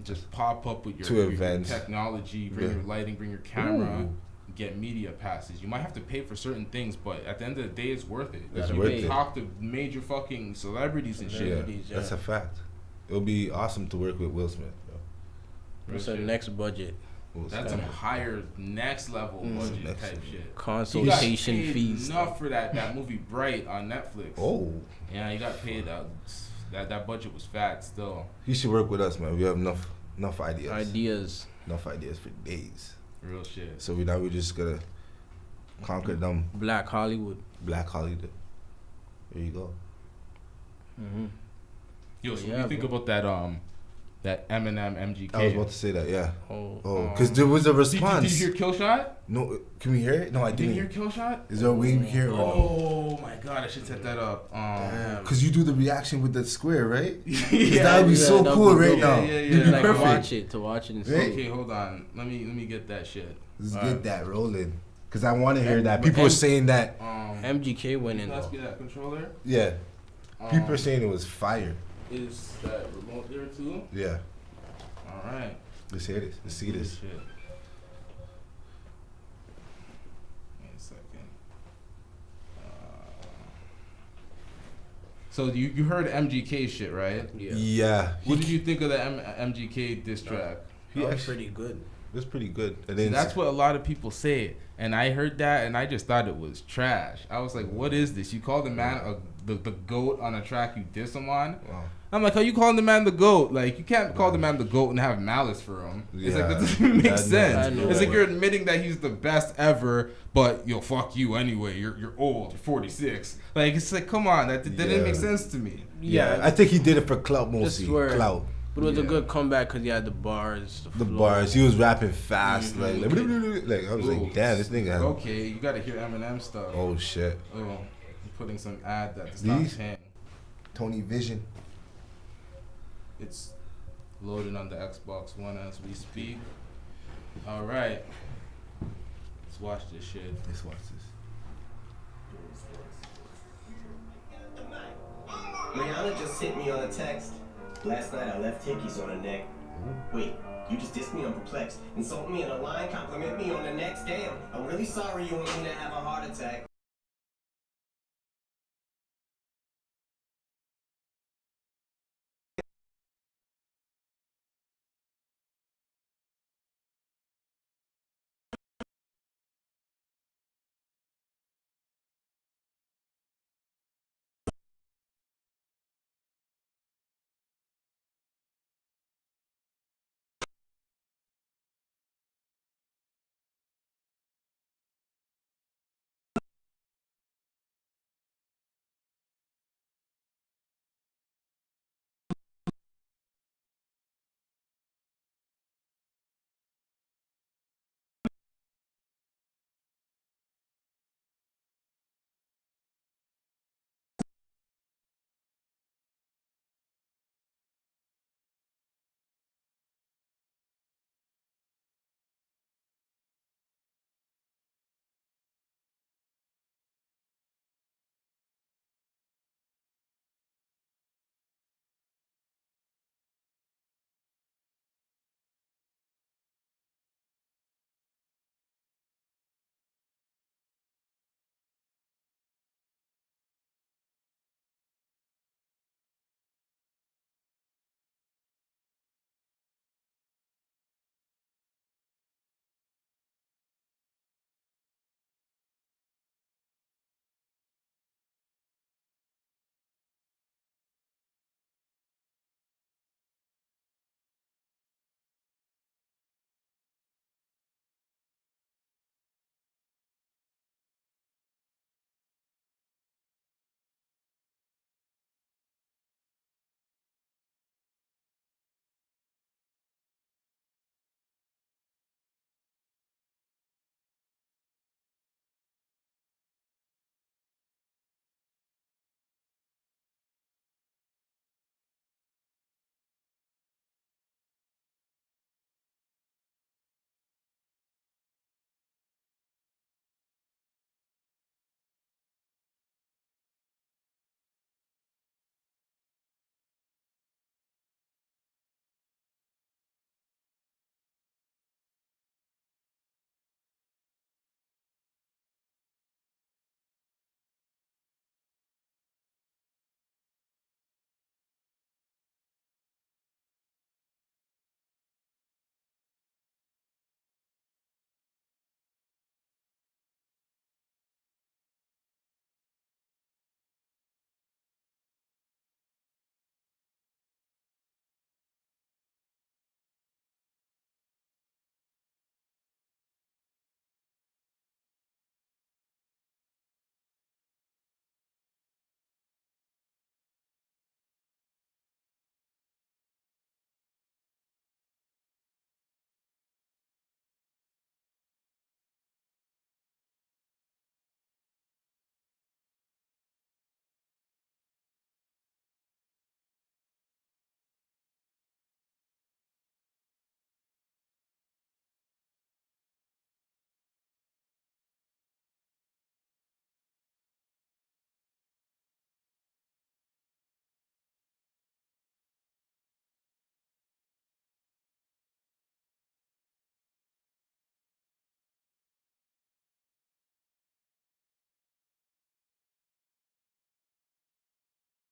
Just pop up with your events. Technology, bring your lighting, bring your camera, get media passes. You might have to pay for certain things, but at the end of the day, it's worth it. It's you worth can it. talk to major fucking celebrities and shit. Yeah, that's a fact. It'll be awesome to work with Will Smith, bro. What's our next budget? That's some higher, next level budget type shit. Consultation he got paid fees. Enough for that movie Bright on Netflix. Oh. Yeah, he got paid. That budget was fat still. He should work with us, man. We have enough ideas. Enough ideas for days. Real shit. So we're just gonna conquer them. Black Hollywood. Black Hollywood. There you go. Mm-hmm. Yo, so what do you think about that Eminem MGK? I was about to say that, yeah. Oh, because there was a response. Did you hear Killshot? No, can we hear it? No, I didn't. Did you hear Killshot? Is there a way we hear it? Oh my god, I should set that up. Because you do the reaction with the square, right? Yeah, that would be so cool right now. Yeah. It'd be like perfect. to watch it and Right? Okay, hold on. Let me get that shit. Let's get that rolling. Because I want to hear that. People are saying that. MGK went in. Pass me that controller. Yeah. People are saying it was fire. Is that remote there too? Yeah. All right. Let's hear this. Let's see this. Shit. Wait a second. So you heard MGK shit, right? Yeah. What did you think of the MGK diss track? That was pretty good. It was pretty good. See, that's what a lot of people say, and I heard that, and I just thought it was trash. I was like, "What is this? You call the man the goat on a track you diss him on?" Wow. I'm like, "How you calling the man the goat? Like, you can't call the man the goat and have malice for him." It's like, that doesn't make sense. It's like you're admitting that he's the best ever, but yo, fuck you anyway. You're old. You're 46. Like, it's like, come on, that didn't make sense to me. Yeah, I think he did it for clout mostly. Clout. But it was a good comeback because he had the bars. The bars. He was rapping fast. Like I was like, damn, this nigga has... Okay, you gotta hear Eminem stuff. Oh, shit. Oh, you're putting some ad that stop paying. Tony Vision. It's loading on the Xbox One as we speak. All right. Let's watch this shit. Let's watch this. Rihanna just sent me on a text. Last night I left hickeys on her neck. Wait, you just dissed me? I'm perplexed. Insult me in a line, compliment me on the next. Damn, I'm really sorry you want me to have a heart attack.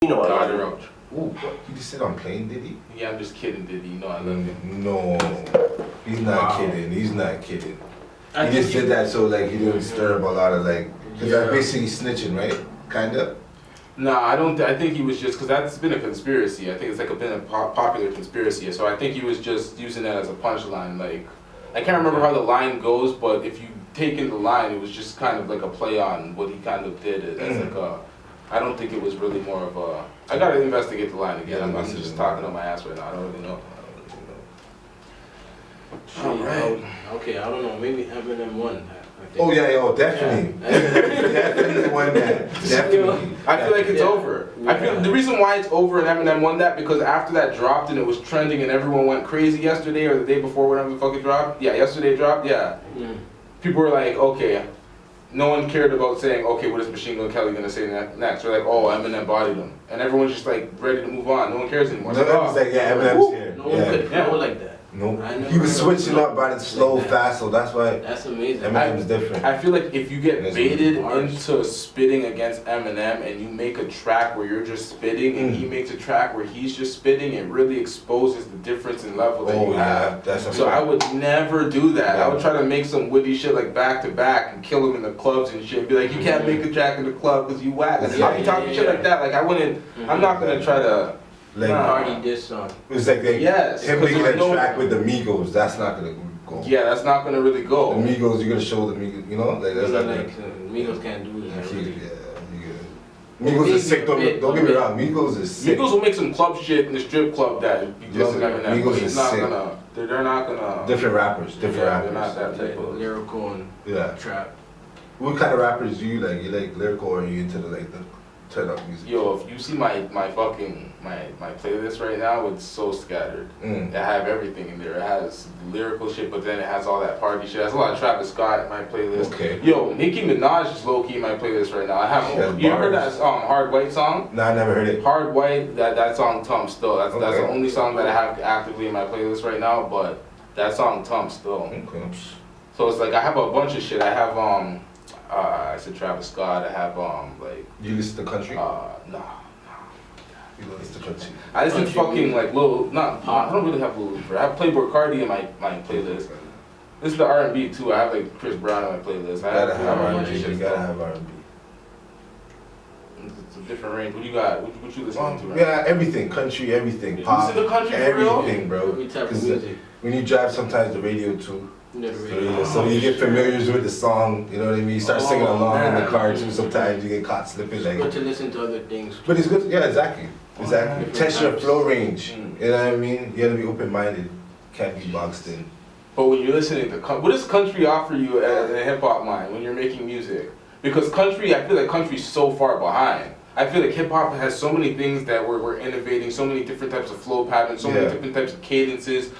You know I God, love you. Roach. Ooh, what? He just said I'm playing, did he? Yeah, I'm just kidding, Diddy. You know I love you. No, he's not Wow. kidding. He's not kidding. I He think just did that so like he didn't stir up a lot of like, cause that's basically snitching, right? Kinda. Nah, I don't. I think he was just because that's been a conspiracy. I think it's like been a popular conspiracy. So I think he was just using that as a punchline. Like, I can't remember how the line goes, but if you take in the line, it was just kind of like a play on what he kind of did as like a. I don't think it was really more of a. I gotta investigate the line again. I'm just talking on my ass right now. I don't really know. Alright. Okay, I don't know. Maybe Eminem won. I think. Oh yeah, yo, definitely, definitely won that. Definitely. I feel like it's over. I feel the reason why it's over and Eminem won that because after that dropped and it was trending and everyone went crazy yesterday or the day before, whenever the fuck it dropped. Yeah, yesterday it dropped. Yeah. People were like, okay. No one cared about saying, okay, what is Machine Gun Kelly gonna say next? They're like, oh, Eminem bodied him, and everyone's just like ready to move on. No one cares anymore. No, it was like, yeah, Eminem's here. No one could know like that. Nope. I never He was heard of switching up by the slow, like that. fast, so that's why That's amazing. Eminem's different. I feel like if you get That's baited harsh. into spitting against Eminem and you make a track where you're just spitting and he makes a track where he's just spitting, it really exposes the difference in level that you have. That's a So I fact. would never do that. Yeah. I would try to make some witty shit like back to back and kill him in the clubs and shit. Be like, you can't make a track in the club because you whack. Like, I'll be talking shit like that. Like I wouldn't. I'm not gonna try to. Like, Party this song. it was like Yes, him 'cause making there's a no- track with the Migos. That's not gonna go. Yeah, that's not gonna really The go. Migos, you're gonna show the Migos, you know, like that's not Like gonna. Migos can't do that. Really. Migos is sick. Don't get me wrong. Migos is sick. Migos will make some club shit in the strip club that you just Love it. Eminem. Migos But is he's not sick. gonna. They're not gonna. Different rappers. Yeah, they're not rappers. that type of. Lyrical and Yeah. trap. What kind of rappers do you like? You like lyrical or are you into the like the turn up music? Yo, if you see my playlist right now, it's so scattered. Mm. It have everything in there. It has lyrical shit, but then it has all that party shit. It has a lot of Travis Scott in my playlist. Okay. Yo, Nicki Minaj is low key in my playlist right now. I have. She has You ever heard bars. that Hard White song? Nah, I never heard it. Hard White, that song Tum still. That's the Okay. only song that I have actively in my playlist right now. But that song Tum still. Okay. So it's like I have a bunch of shit. I have I said Travis Scott. I have like You listen to country? nah. You listen to country. I listen to Country fucking like Lil. I don't really have Lil Uzi. I have Playboy Cardi in my playlist. This is the R&B too. I have like Chris Brown on my playlist. You gotta have a bunch R&B. of shit You gotta still. have R&B. It's a different range. What you got? What you listening to right Yeah, everything, country, everything, You pop, listen to country for real? everything, bro. Every type of 'Cause music. when you drive, sometimes the radio too. Literally. So you get familiar with the song, you know what I mean? You start singing Oh, along in the man. car too. Sometimes you get caught slipping, It's like. good to listen to other things. But it's good. Yeah, exactly. Exactly. Different Test your types. flow range. Mm. You know what I mean? You gotta be open-minded. Can't be boxed in. But when you're listening to what does country offer you as a hip hop mind when you're making music? Because country, I feel like country's so far behind. I feel like hip hop has so many things that we're innovating, so many different types of flow patterns, so many Yeah. different types of cadences.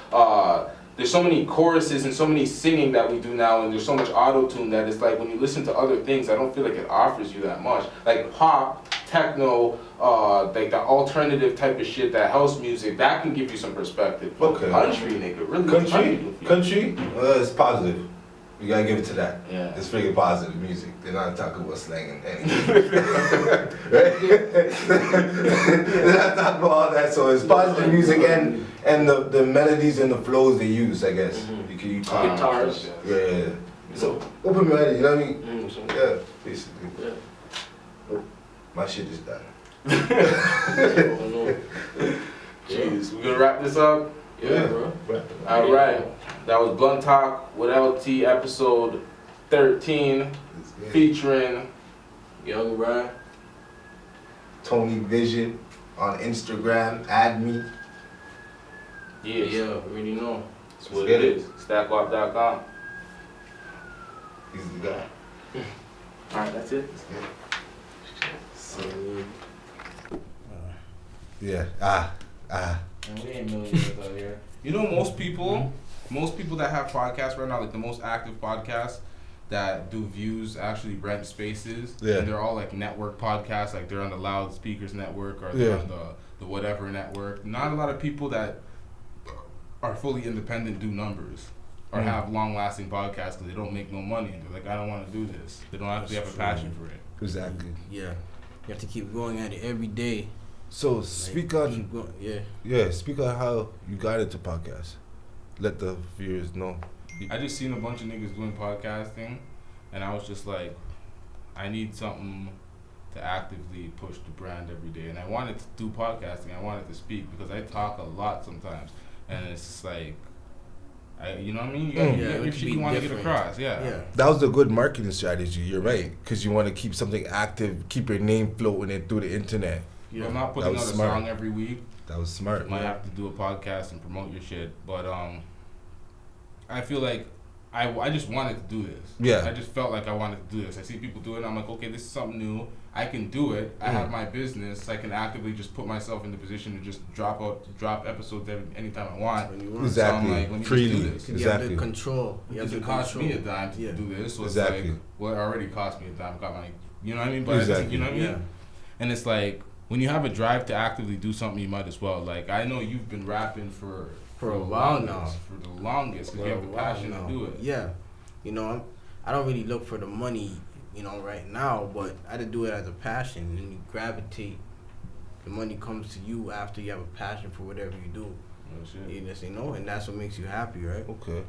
There's so many choruses and so many singing that we do now, and there's so much auto-tune that it's like when you listen to other things, I don't feel like it offers you that much. Like pop, techno, like the alternative type of shit, that house music, that can give you some perspective. But Okay. country, nigga, really Country, it's positive. You gotta give it to that. Yeah. It's freaking positive music. They're not talking about slang and anything. Right? They're not talking about all that. So it's positive music and the melodies and the flows they use, I guess. You can use Guitars. Yeah. So open-minded, you know what I mean? So, Yeah, basically. yeah. My shit is done. Jeez, we gonna wrap this up? Yeah, bro. All right, that was Blunt Talk with LT episode 13, It's good. featuring Young Brian. Tony Vision on Instagram. Add me. Yes. Yeah, already know. That's what Let's get it is. Stackwap.com. He's the guy. All right, that's it. Yeah. We ain't millionaires out here. You know, most people that have podcasts right now, like the most active podcasts that do views, actually rent spaces. Yeah. And they're all like network podcasts, like they're on the Loudspeakers Network or they're on the whatever network. Not a lot of people that are fully independent do numbers or have long-lasting podcasts because they don't make no money. And they're like, I don't want to do this. They don't actually have a passion for it. Exactly. Yeah. You have to keep going at it every day. So speak on keep going. speak on how you got into podcasts. Let the viewers know. I just seen a bunch of niggas doing podcasting, and I was just like, I need something to actively push the brand every day. And I wanted to do podcasting. I wanted to speak because I talk a lot sometimes, and it's just like, you know what I mean? You got your shit you want to get across. Yeah. That was a good marketing strategy. You're right, because you want to keep something active, keep your name floating it through the internet. Yeah. I'm not putting out a song every week. That was smart. You might have to do a podcast and promote your shit, but I feel like I just wanted to do this. Yeah. I just felt like I wanted to do this. I see people do it, and I'm like, okay, this is something new. I can do it. I have my business. I can actively just put myself in the position to just drop episodes anytime I want. Exactly. So I'm like, let me Freely. just do this. You have the control. It doesn't cost me a dime to do this. So it's like, well, it already cost me a dime. Got my, you know what I mean? But you know what I mean? Yeah. And it's like, when you have a drive to actively do something, you might as well. Like, I know you've been rapping for a while now. For the longest, because you have the passion to do it. Yeah. You know, I don't really look for the money, you know, right now, but I just do it as a passion, and you gravitate. The money comes to you after you have a passion for whatever you do. Oh, shit. You just, and that's what makes you happy, right? Okay.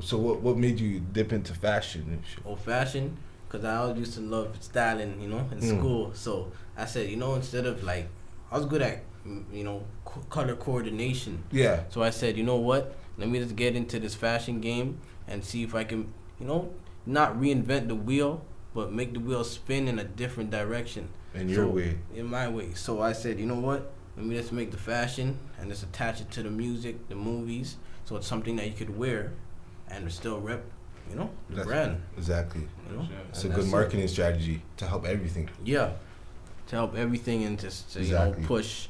So what made you dip into fashion and shit? Oh, fashion? Because I always used to love styling, in school. So I said, instead of like, I was good at, color coordination. Yeah. So I said, you know what? Let me just get into this fashion game and see if I can, not reinvent the wheel, but make the wheel spin in a different direction. In your way. In my way. So I said, you know what? Let me just make the fashion and just attach it to the music, the movies, so it's something that you could wear and still rep, the brand. Exactly. It's a And good marketing strategy to help everything. Yeah. To help everything and to Exactly. push.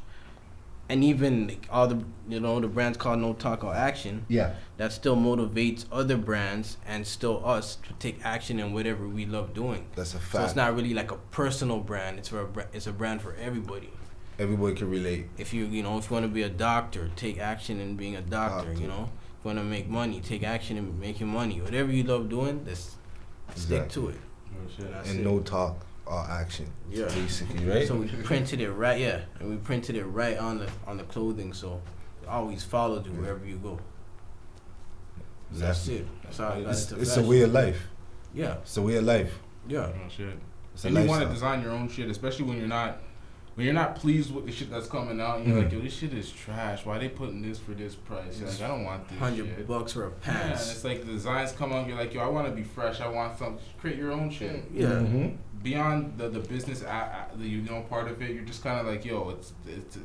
And even like, all the the brands called No Talk or Action. Yeah. That still motivates other brands and still us to take action in whatever we love doing. That's a fact. So it's not really like a personal brand. It's a brand for everybody. Everybody can relate. If you if you want to be a doctor, take action in being a doctor. If you want to make money, take action in making money. Whatever you love doing, just stick to it. And no talk or action. Yeah. Basically, right? So we printed it right, and we printed it right on the clothing, so it always follows you wherever you go. That's it. That's how I got into It's fashion. a way of life. Yeah. It's a way of life. Yeah. Oh, shit. It's a And you want to lifestyle. design your own shit, especially when you're not pleased with the shit that's coming out. And you're like, yo, this shit is trash. Why they putting this for this price? You're like, I don't want this shit. $100 for a Yeah, and pants. it's like the designs come out. You're like, yo, I want to be fresh. I want something. Create your own shit. Yeah. Mm-hmm. Beyond the business, part of it, you're just kind of like, yo, it's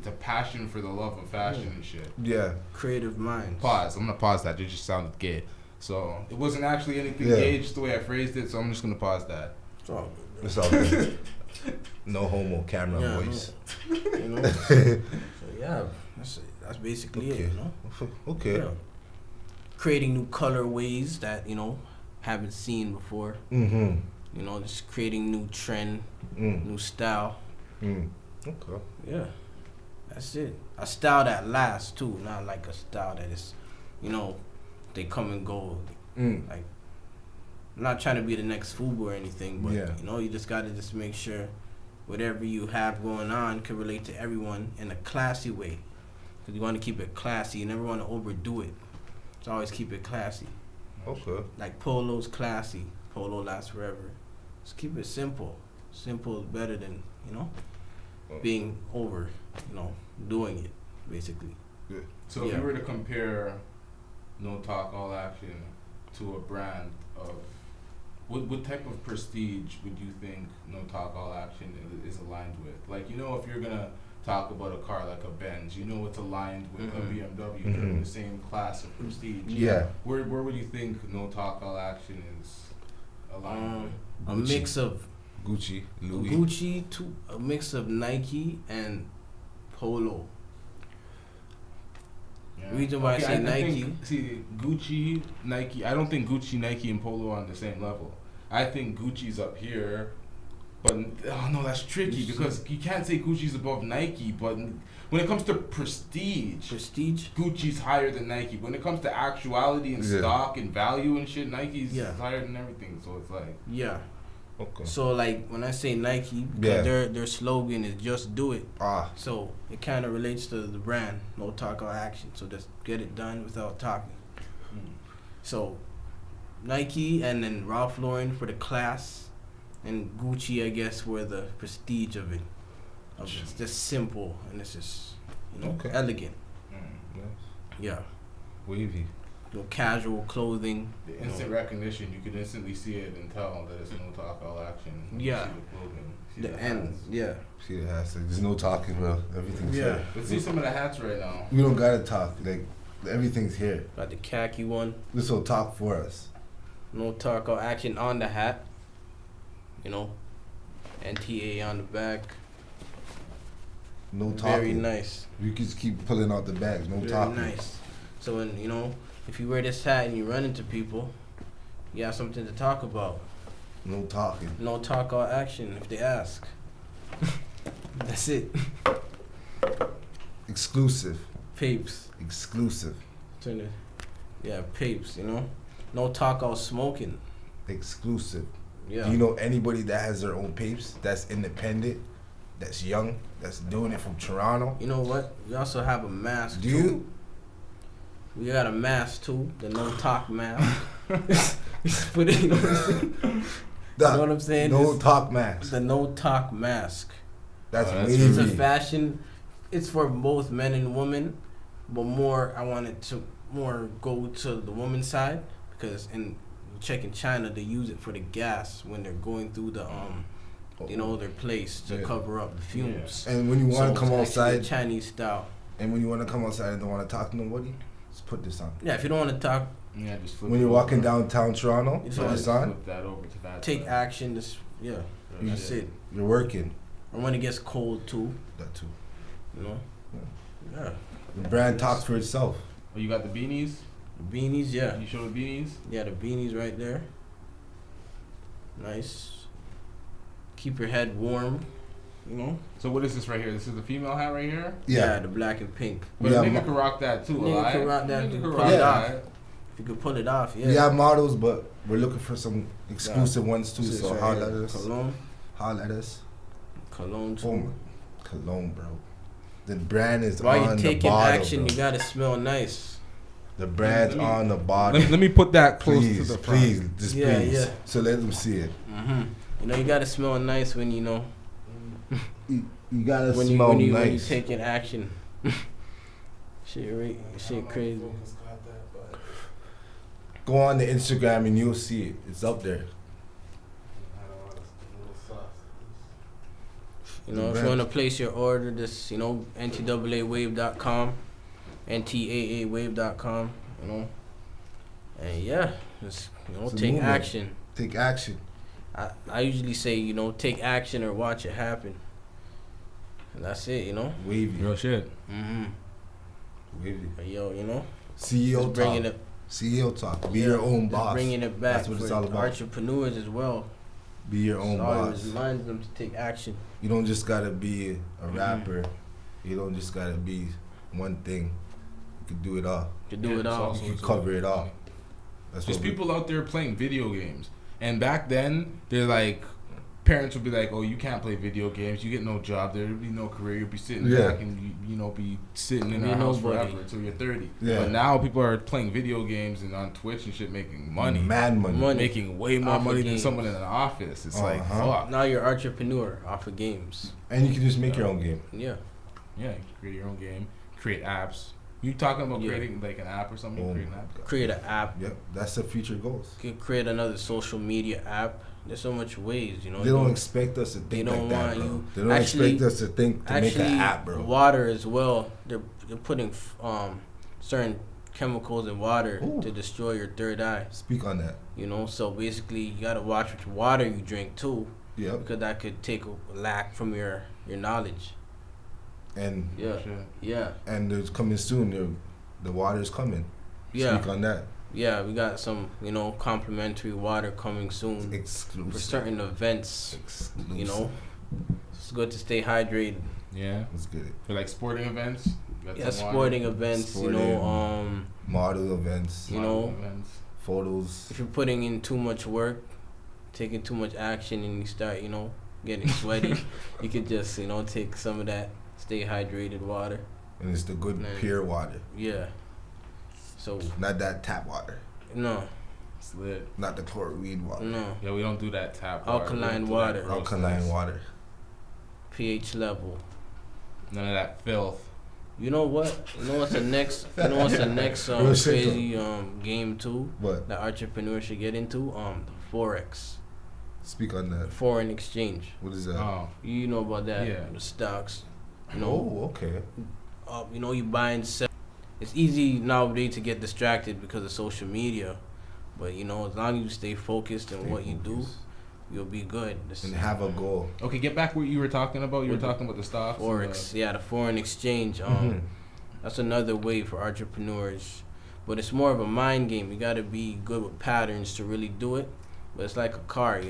a passion for the love of fashion and shit. Yeah. Creative minds. Pause. I'm gonna pause that. It just sounded gay. So it wasn't actually anything gay, just the way I phrased it. So I'm just gonna pause that. It's all good. It's all good. No homo camera voice. No. So yeah, that's basically it. Okay. Yeah. Creating new colorways that haven't seen before. Mm-hmm. Just creating new trend, new style. Okay. Yeah, that's it. A style that lasts too, not like a style that is, they come and go. Like, I'm not trying to be the next FUBU or anything, but you just gotta just make sure whatever you have going on can relate to everyone in a classy way. Cause you want to keep it classy. You never want to overdo it. So always keep it classy. Okay. Like Polo's classy. Polo lasts forever. Just keep it simple. Simple is better than, being over, doing it, basically. Good. So if you were to compare No Talk All Action to a brand of what type of prestige would you think No Talk All Action is aligned with? Like, if you're gonna talk about a car like a Benz, it's aligned with a BMW. They're in the same class of prestige. Yeah. Where would you think No Talk All Action is aligned with? A mix of Gucci, Louis. a mix of Nike and Polo. Yeah. Reason why I say Nike. Gucci, Nike. I don't think Gucci, Nike, and Polo are on the same level. I think Gucci's up here, but no, that's tricky because you can't say Gucci's above Nike. But when it comes to prestige, Gucci's higher than Nike. When it comes to actuality and stock and value and shit, Nike's higher than everything. So it's like, Okay. So like when I say Nike, because their slogan is just do it. So it kind of relates to the brand, no talk or action. So just get it done without talking. So Nike and then Ralph Lauren for the class, and Gucci, I guess, for the prestige of it. It's just simple and it's just elegant. Yeah. Wavy. Casual clothing. The instant recognition, you could instantly see it and tell that it's no talk, all action. Yeah. See the clothing. See The end. Yeah. See the hats. Like, there's no talking, bro. Everything's here. Let's see some of the hats right now. We don't gotta talk. Like everything's here. Got the khaki one. This will talk for us. No talk or action on the hat. n.t.a.a. on the back. No talking. Very nice. You can just keep pulling out the bags. No talking. Very nice. So when if you wear this hat and you run into people, you have something to talk about. No talking. No talk or action if they ask. That's it. Exclusive. Papes. Exclusive. Turn it. Yeah, papes. No talk or smoking. Exclusive. Yeah. Do you know anybody that has their own papes, that's independent, that's young, that's doing it from Toronto? You know what? We also have a mask. Do too. you? We got a mask too, the no talk mask. Put it, you know what I'm saying? You know what I'm saying? No talk mask. The no talk mask. That's It's wavy. a fashion. It's for both men and women, but more I want it to more go to the woman's side because in China they use it for the gas when they're going through the their place to cover up the fumes. And when you want to come outside, Chinese style. And when you want to come outside and don't want to talk to nobody, just put this on. Yeah, if you don't want to talk. Yeah, just flip when you're walking downtown Toronto, put this on. Flip that over to that. Take action. That's it. You're working. Or when it gets cold too. That too. Yeah. The brand talks for itself. Oh, you got the beanies? The beanies, yeah. You show the beanies? Yeah, the beanies right there. Nice. Keep your head warm. So what is this right here? This is the female hat right here? Yeah, the black and pink. But a nigga can rock that too, Nigga can rock that. Nigga can Pull rock it that. off. If you could pull it off, yeah. We have models, but we're looking for some exclusive ones too. So right holla at us. Cologne. Holla at us. Cologne too. Boom. Cologne, bro. The brand is While on you're the taking bottle, action, bro. you gotta smell nice. The brand's on the bottle. Let me put that close please, to the front. please, just Yeah, please. yeah. So let them see it. You gotta smell nice when You gotta when smell you nice. when you taking action. Shit crazy. Go on the Instagram and you'll see it. It's up there. If you want to place your order, this, n.t.a.a.wave.com, n.t.a.a.wave.com, and yeah, just, take action. Take action. I usually say, take action or watch it happen. And that's it, Wavy. Real shit. Wavy. But yo, CEO talk. bringing it. CEO talk. Be your own boss. Bringing it back That's what for it's all about. entrepreneurs as well. Be your own boss. Reminds them to take action. You don't just gotta be a rapper. You don't just gotta be one thing. You can do it all. You can do it all. You can cover it all. That's There's what people out there playing video games, and back then they're like, parents would be like, "Oh, you can't play video games. You get no job. There'll be no career. You'll be sitting back and be sitting in our house forever until you're 30." Yeah. But now people are playing video games and on Twitch and shit, making money, mad money. making way more Off of money than games. someone in an office. It's like, fuck. Now you're entrepreneur off of games. And you can just make your own game. Yeah. Yeah, you can create your own game, create apps. You talking about creating like an app or something? Create an app. Create an app. Yep, that's the future goals. You can create another social media app. There's so much ways, They don't expect us to think like that, bro. They don't expect us to think to make an app, bro. Water as well. They're putting certain chemicals in water to destroy your third eye. Speak on that. So basically you gotta watch which water you drink too. Yep. Because that could take a lack from your knowledge. And yeah. And it's coming soon. The water's coming. Yeah. Speak on that. Yeah, we got some, complimentary water coming soon. Exclusive. For certain events. Exclusive. It's good to stay hydrated. Yeah. Let's get it. For like sporting events. Sporting events. Model events. Events. Photos. If you're putting in too much work, taking too much action and you start, getting sweaty, you could just, take some of that stay hydrated water. And it's the good pure water. Yeah. So. Not that tap water. No. It's lit. Not the chlorine water. No. Yeah, we don't do that tap water. Alkaline water. Alkaline water. pH level. None of that filth. You know what? You know what's the next? You know what's the next crazy game too? What? That entrepreneurs should get into? The forex. Speak on that. Foreign exchange. What is that? Oh. You know about that? Yeah. The stocks. Oh, okay. You buy and sell. It's easy nowadays to get distracted because of social media, but as long as you stay focused on what you do, you'll be good. And have a goal. Okay, get back what you were talking about. You were talking about the stocks. Forex, the foreign exchange. That's another way for entrepreneurs, but it's more of a mind game. You got to be good with patterns to really do it. But it's like a car,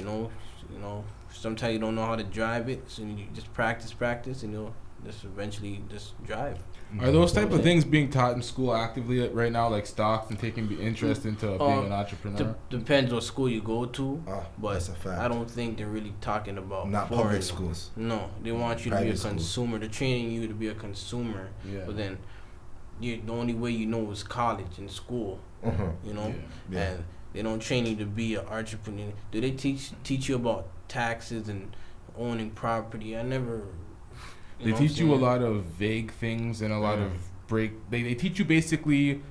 Sometimes you don't know how to drive it, so you just practice, and you'll just eventually just drive. Are those type of things being taught in school actively right now, like stocks and taking interest into being an entrepreneur? Depends what school you go to, but that's a fact. I don't think they're really talking about not foreign. Public schools. No, they want you to be a consumer. They're training you to be a consumer. Yeah. But then, the only way is college and school. Yeah. And they don't train you to be an entrepreneur. Do they teach you about taxes and owning property? I never. They teach you a lot of vague things and a lot of They teach you basically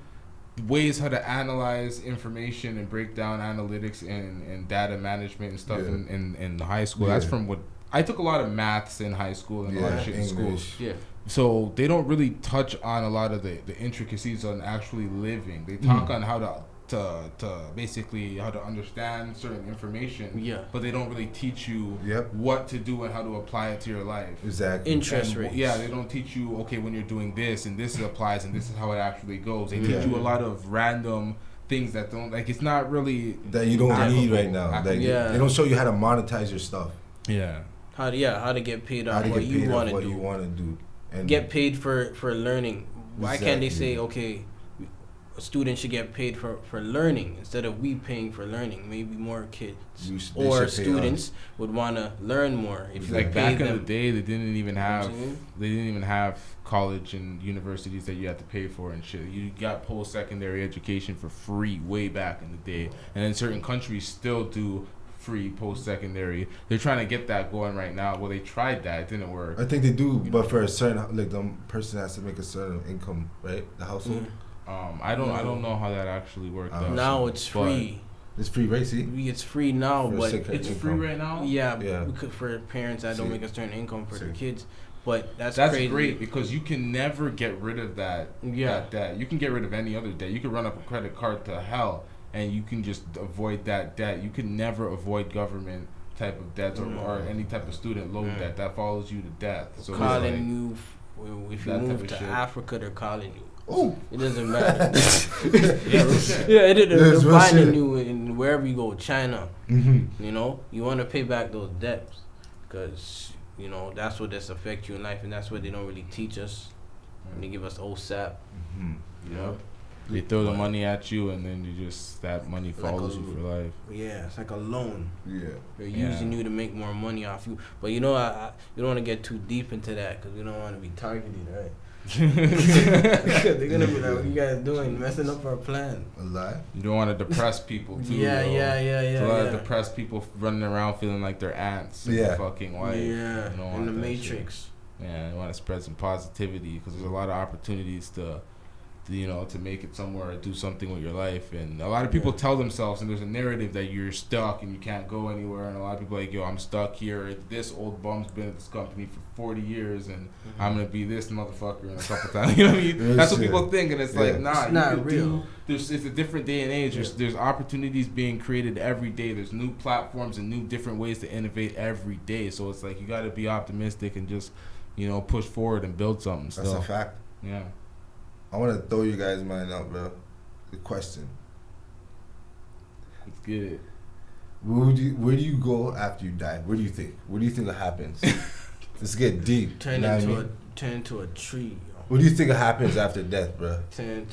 ways how to analyze information and break down analytics and data management and stuff in high school. That's from what I took a lot of maths in high school and a lot of shit in school. Yeah. So they don't really touch on a lot of the intricacies on actually living. They talk on how to basically how to understand certain information. Yeah. But they don't really teach you what to do and how to apply it to your life. Exactly. Interest rates. Yeah, they don't teach you, okay, when you're doing this and this applies and this is how it actually goes. They teach you a lot of random things that don't, like, it's not really... That you don't need right now. They don't show you how to monetize your stuff. Yeah. How to get paid off what you want to do. And get paid for learning. Why can't they say, okay, a student should get paid for learning instead of we paying for learning? Maybe more kids or students would want to learn more. If like back in the day, they didn't even have college and universities that you had to pay for and shit. You got post-secondary education for free way back in the day, and then certain countries still do free post-secondary. They're trying to get that going right now. Well, they tried that, it didn't work. I think they do, but for a certain, like, the person has to make a certain income, right? The household. I don't know how that actually worked out. Now it's free. It's free, right? See, it's free now, but it's free right now. Yeah. Because for parents that don't make a certain income for their kids, but that's crazy. Great because you can never get rid of that. That debt. You can get rid of any other debt. You can run up a credit card to hell, and you can just avoid that debt. You can never avoid government type of debt or any type of student loan debt that follows you to death. So calling you if you move to Africa, they're calling you. Oh, it doesn't matter. They're finding you in wherever you go, China. You want to pay back those debts because that's what this affects you in life, and that's what they don't really teach us. And they give us OSAP. They throw the money at you, and then that money follows you for life. Yeah, it's like a loan. Yeah, they're using you to make more money off you. But you don't want to get too deep into that because we don't want to be targeted, right? They're gonna be like, "What you guys doing? Messing up our plan." A lot. You don't want to depress people too. Yeah. There's a lot of depressed people running around feeling like they're ants in the fucking life. Yeah, in the Matrix. Yeah, you want to spread some positivity because there's a lot of opportunities to make it somewhere or do something with your life. And a lot of people tell themselves, and there's a narrative that you're stuck and you can't go anywhere. And a lot of people are like, yo, I'm stuck here. This old bum's been at this company for 40 years and I'm going to be this motherfucker in a couple times. You know what I mean? That's what people think. And it's like, nah, it's not real. It's a different day and age. There's opportunities being created every day. There's new platforms and new different ways to innovate every day. So it's like, you got to be optimistic and just, push forward and build something. That's a fact. Yeah. I want to throw you guys' mind out, bro. The question. Let's get it. Where do you go after you die? Where do you think? What do you think happens? Let's get deep. Turn into a tree. What do you think happens after death, bro?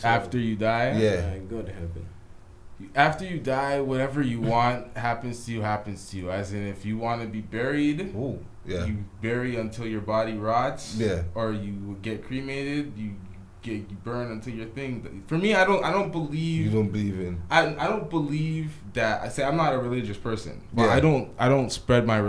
After you die? Yeah. Go to heaven. After you die, whatever you want happens to you. As in, if you want to be buried, you bury until your body rots. Yeah. Or you get cremated. You burn until your thing. For me, I don't believe. You don't believe in. I don't believe that. I say I'm not a religious person, but Yeah. I don't spread my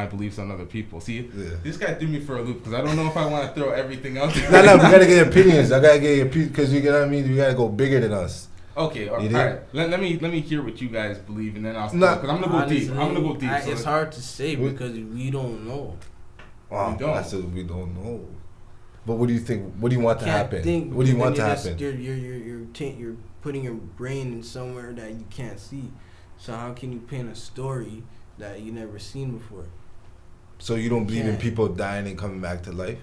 beliefs on other people. See, this guy threw me for a loop because I don't know if I want to throw everything out there. No, we gotta get opinions. I gotta get your opinions because you know what I mean. We gotta go bigger than us. Okay, all right. Let me hear what you guys believe, and then I'll start. Because I'm gonna go deep. I'm gonna go deep. It's hard to say because we don't know. Wow, we don't. I said we don't know. But what do you think? What do you want to happen? What do you want to happen? You're putting your brain in somewhere that you can't see. So how can you paint a story that you never seen before? So you don't believe in people dying and coming back to life?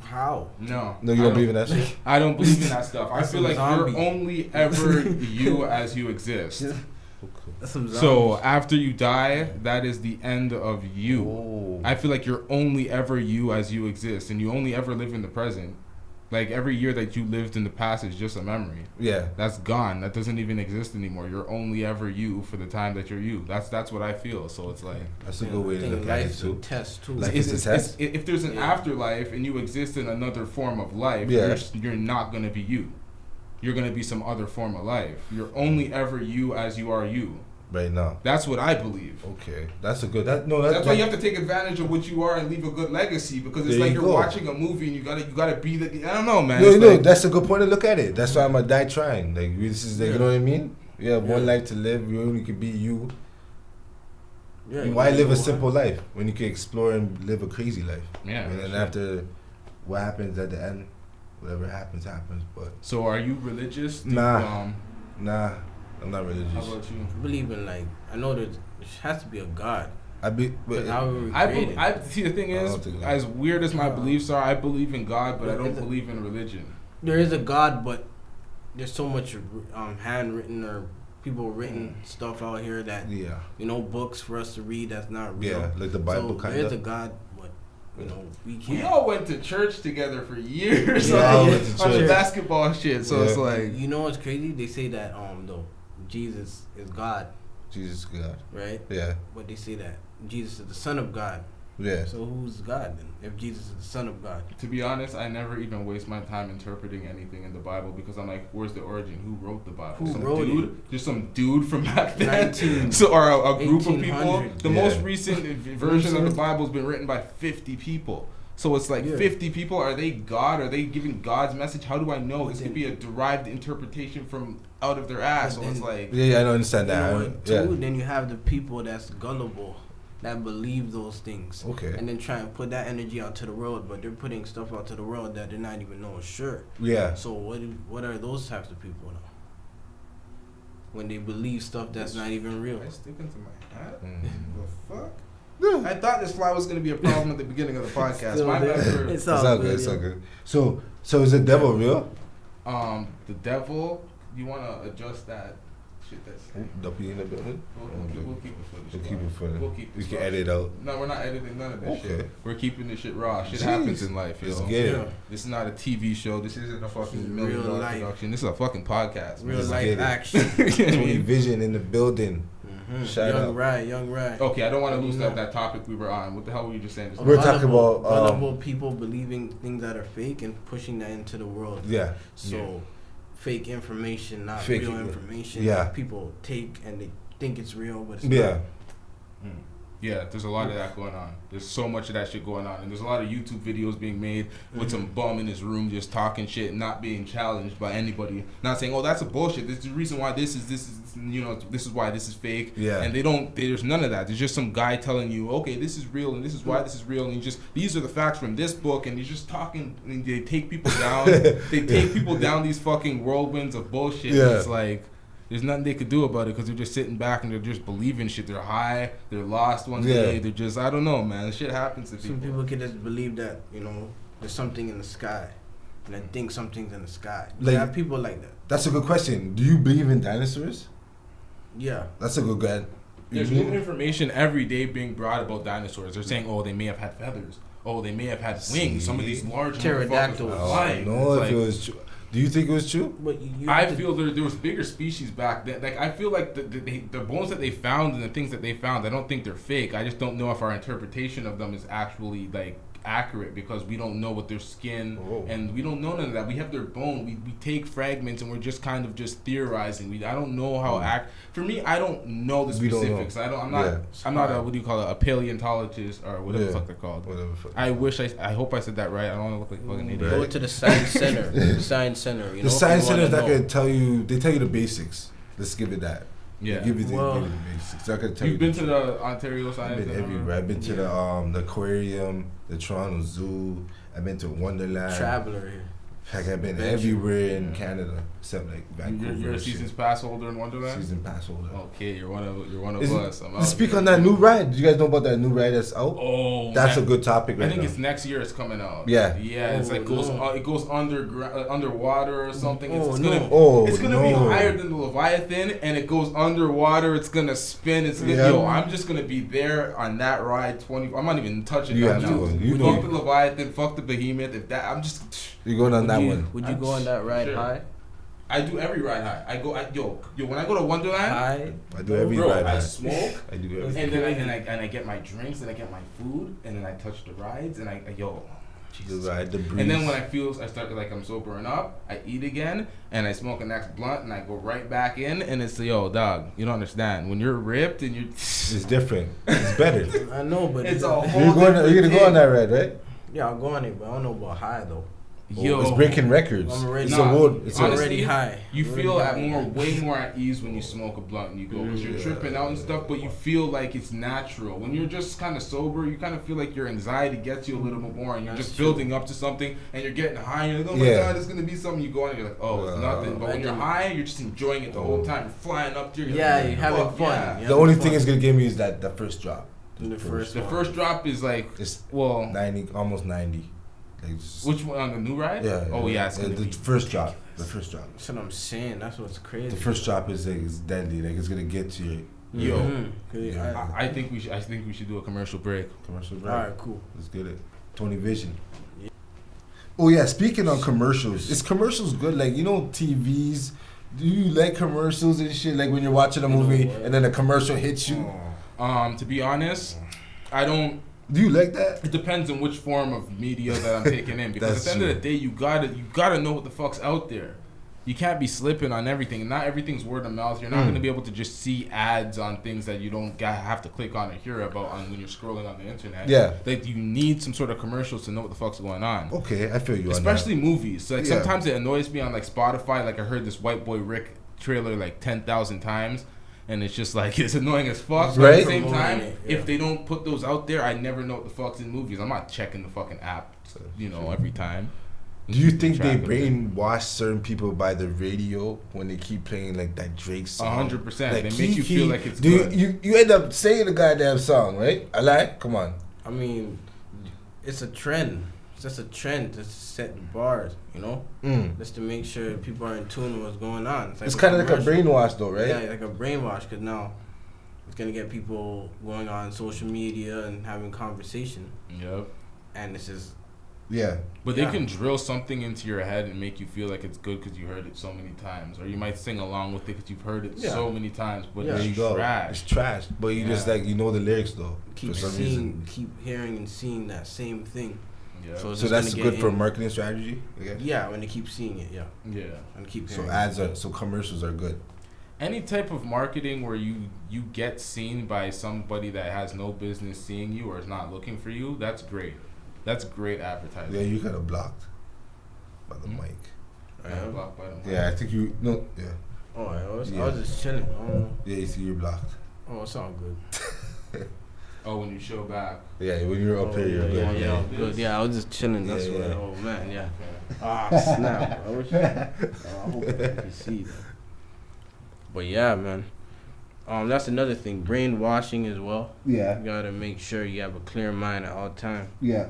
How? No, you don't believe in that shit? I don't believe in that stuff. I feel like you're only ever you as you exist. So after you die, that is the end of you. Oh. I feel like you're only ever you as you exist, and you only ever live in the present. Like every year that you lived in the past is just a memory. Yeah, that's gone. That doesn't even exist anymore. You're only ever you for the time that you're you. That's what I feel. So it's like that's a good way to look at it too. Test too. Life is a test. If there's an afterlife and you exist in another form of life, you're not gonna be you. You're gonna be some other form of life. You're only ever you as you are you. Right now. That's what I believe. Okay, that's a good. That's why you have to take advantage of what you are and leave a good legacy, because it's like you're watching a movie and you gotta be the. I don't know, man. No, that's a good point to look at it. That's why I'm gonna die trying. Like this is, like, you know what I mean? You have one life to live. You only can be you. Yeah. Why live a simple life when you can explore and live a crazy life? Yeah. And then after, what happens at the end, whatever happens. But so, are you religious? Nah. I'm not religious. How about you? I believe in, like, I know there has to be a God. I see. The thing is, as weird as my beliefs are, I believe in God, but I don't believe in religion. There is a God, but there's so much handwritten or people written stuff out here that books for us to read that's not real. Yeah, like the Bible so kind of. There is a God, but we can't. We all went to church together for years on the basketball shit. So it's like, you know what's crazy? They say that though Jesus is God. Jesus is God. Right? Yeah. But they say that Jesus is the Son of God. Yeah. So who's God then? If Jesus is the Son of God. To be honest, I never even waste my time interpreting anything in the Bible because I'm like, where's the origin? Who wrote the Bible? Who wrote it? Just some dude from back then. Or a group of people. The most recent version of the Bible has been written by 50 people. So it's like 50 people. Are they God? Are they giving God's message? How do I know? This could be a derived interpretation from out of their ass. So it's like... Yeah, I don't understand that. Then you have the people that's gullible, that believe those things. Okay. And then try and put that energy out to the world, but they're putting stuff out to the world that they're not even knowing sure. Yeah. So what are those types of people now? When they believe stuff that's not even real. I stick into my hat? The fuck? I thought this fly was going to be a problem at the beginning of the podcast. It's all good. It's all good. So is the devil real? The devil, you want to adjust that shit that's... Don't in the building? We'll keep it footage. We'll keep it footage. We'll keep we can edit out. No, we're not editing none of this shit. We're keeping this shit raw. Shit happens in life, yo. This is not a TV show. This isn't a fucking $1 million production. This is a fucking podcast. Real life action. Tony Vision in the building. Young Rye. Okay, I don't want to lose that topic we were on. What the hell were you just saying? We're talking about gullible people believing things that are fake and pushing that into the world. Yeah. So fake information, not fake real information. Yeah. People take and they think it's real, but it's not. Yeah, there's a lot of that going on. There's so much of that shit going on. And there's a lot of YouTube videos being made with some bum in his room just talking shit, not being challenged by anybody. Not saying, oh, that's a bullshit. This is the reason why this is why this is fake. Yeah. And there's none of that. There's just some guy telling you, okay, this is real and this is why this is real. And these are the facts from this book. And he's just talking, and they take people down. They take people down these fucking whirlwinds of bullshit. Yeah. And it's like, there's nothing they could do about it because they're just sitting back and they're just believing shit. They're high. They're lost one day. They're just, I don't know, man. Shit happens to people. Some people can just believe that, there's something in the sky. And I think something's in the sky. Like, you have people like that. That's a good question. Do you believe in dinosaurs? Yeah. That's a good guy. There's new information every day being brought about dinosaurs. They're saying, oh, they may have had feathers. Oh, they may have had wings. Some of these large pterodactyls. I don't know if it was true. Do you think it was true? But I feel there was bigger species back then. Like I feel like the bones that they found and the things that they found, I don't think they're fake. I just don't know if our interpretation of them is actually like accurate because we don't know what their skin and we don't know none of that. We have their bone. We take fragments and we're just kind of just theorizing. I don't know how for me, I don't know the specifics. I'm not a what do you call it, a paleontologist or whatever the fuck they're called. I hope I said that right. I don't want to look like a fucking idiot. Go to the science center. The science center. The science center that can tell you. They tell you the basics. Let's give it that. Yeah. Give you the basics. I can tell You've been to the Ontario Science Center? I've been everywhere. I've been to the aquarium, the Toronto Zoo. I've been to Wonderland. Traveler here. Heck, I've been everywhere in Canada except like Vancouver. You're a season's pass holder in Wonderland? Season pass holder. Okay, you're one of us. Let's speak on that new ride. Did you guys know about that new ride that's out? Oh, that's a good topic right now. I think it's next year it's coming out. Yeah. Yeah, it's like it goes underwater or something. It's gonna be higher than the Leviathan and it goes underwater. It's gonna spin. I'm just gonna be there on that ride 20. I'm not even touching that. Fuck the Leviathan, fuck the Behemoth. You're going on that one. Would you go on that ride high? I do every ride high. When I go to Wonderland, I do every ride high. I smoke. I do every. And then I get my drinks and I get my food and then I touch the rides and Jesus. The ride, the breeze. And then when I start like I'm sobering up, I eat again and I smoke a next blunt and I go right back in and it's dog, you don't understand. When you're ripped and it's different. It's better. I know, but it's a whole you're gonna go on that ride, right? Yeah, I'll go on it, but I don't know about high though. It's breaking records. It's already high. You feel way more at ease when you smoke a blunt and you go, because you're tripping out and stuff, but you feel like it's natural. When you're just kind of sober, you kind of feel like your anxiety gets you a little bit more, and you're just building up to something, and you're getting high, and you're like, oh my God, it's gonna be something. You go on, and you're like, oh, it's nothing. But when you're high, you're just enjoying it the whole time. You're flying up to your you're having fun. Yeah. The only thing it's gonna give me is that the first drop. The first drop is like 90, almost 90. Which one, on the new ride? Yeah. Oh yeah, it's the first drop. The first drop. That's what I'm saying. That's what's crazy. The first drop is deadly. Like it's gonna get to you. I think we should do a commercial break. All right, cool. Let's get it. Tony Vision. Yeah. Oh yeah. Speaking of commercials, is commercials good? Like TVs. Do you like commercials and shit? Like when you're watching a movie and then a commercial hits you. To be honest, I don't. Do you like that? It depends on which form of media that I'm taking in, because at the end of the day, you gotta know what the fuck's out there. You can't be slipping on everything, and not everything's word of mouth. You're not gonna be able to just see ads on things that you don't have to click on or hear about when you're scrolling on the internet. Yeah, like you need some sort of commercials to know what the fuck's going on. Okay, I feel you. Especially movies. So, sometimes it annoys me on like Spotify. Like I heard this White Boy Rick trailer like 10,000 times. And it's just like, it's annoying as fuck. But at the same time, if they don't put those out there, I never know what the fuck's in movies. I'm not checking the fucking app, every time. Do you think they brainwash certain people by the radio when they keep playing like that Drake song? 100%. They make you feel like it's good. You end up saying the goddamn song, right? I lie? Come on. I mean, it's a trend. It's just a trend to set the bars, just to make sure people are in tune with what's going on. It's kind of like a brainwash, though, right? Yeah, like a brainwash, because now it's gonna get people going on social media and having conversation. Yep. And this is. Yeah. But they can drill something into your head and make you feel like it's good because you heard it so many times, or you might sing along with it because you've heard it so many times. But it's trash. It's trash. But you just the lyrics though. Keep hearing and seeing that same thing. Yeah. So that's good for marketing strategy. Yeah, when they keep seeing it. Yeah. Yeah. And keep hearing commercials are good. Any type of marketing where you get seen by somebody that has no business seeing you or is not looking for you, that's great. That's great advertising. Yeah, you got it blocked by the mic. Blocked by the mic. Yeah, I think you no. Yeah. Oh, I was just chilling. Yeah, you see, you're blocked. Oh, it's all good. Oh, when you show back. Yeah, when you're up here, you're good. Yeah, good. Yeah, I was just chilling. That's what. Oh man, yeah. Snap. I hope you can see that. But yeah, man. That's another thing. Brainwashing as well. Yeah. You gotta make sure you have a clear mind at all time. Yeah.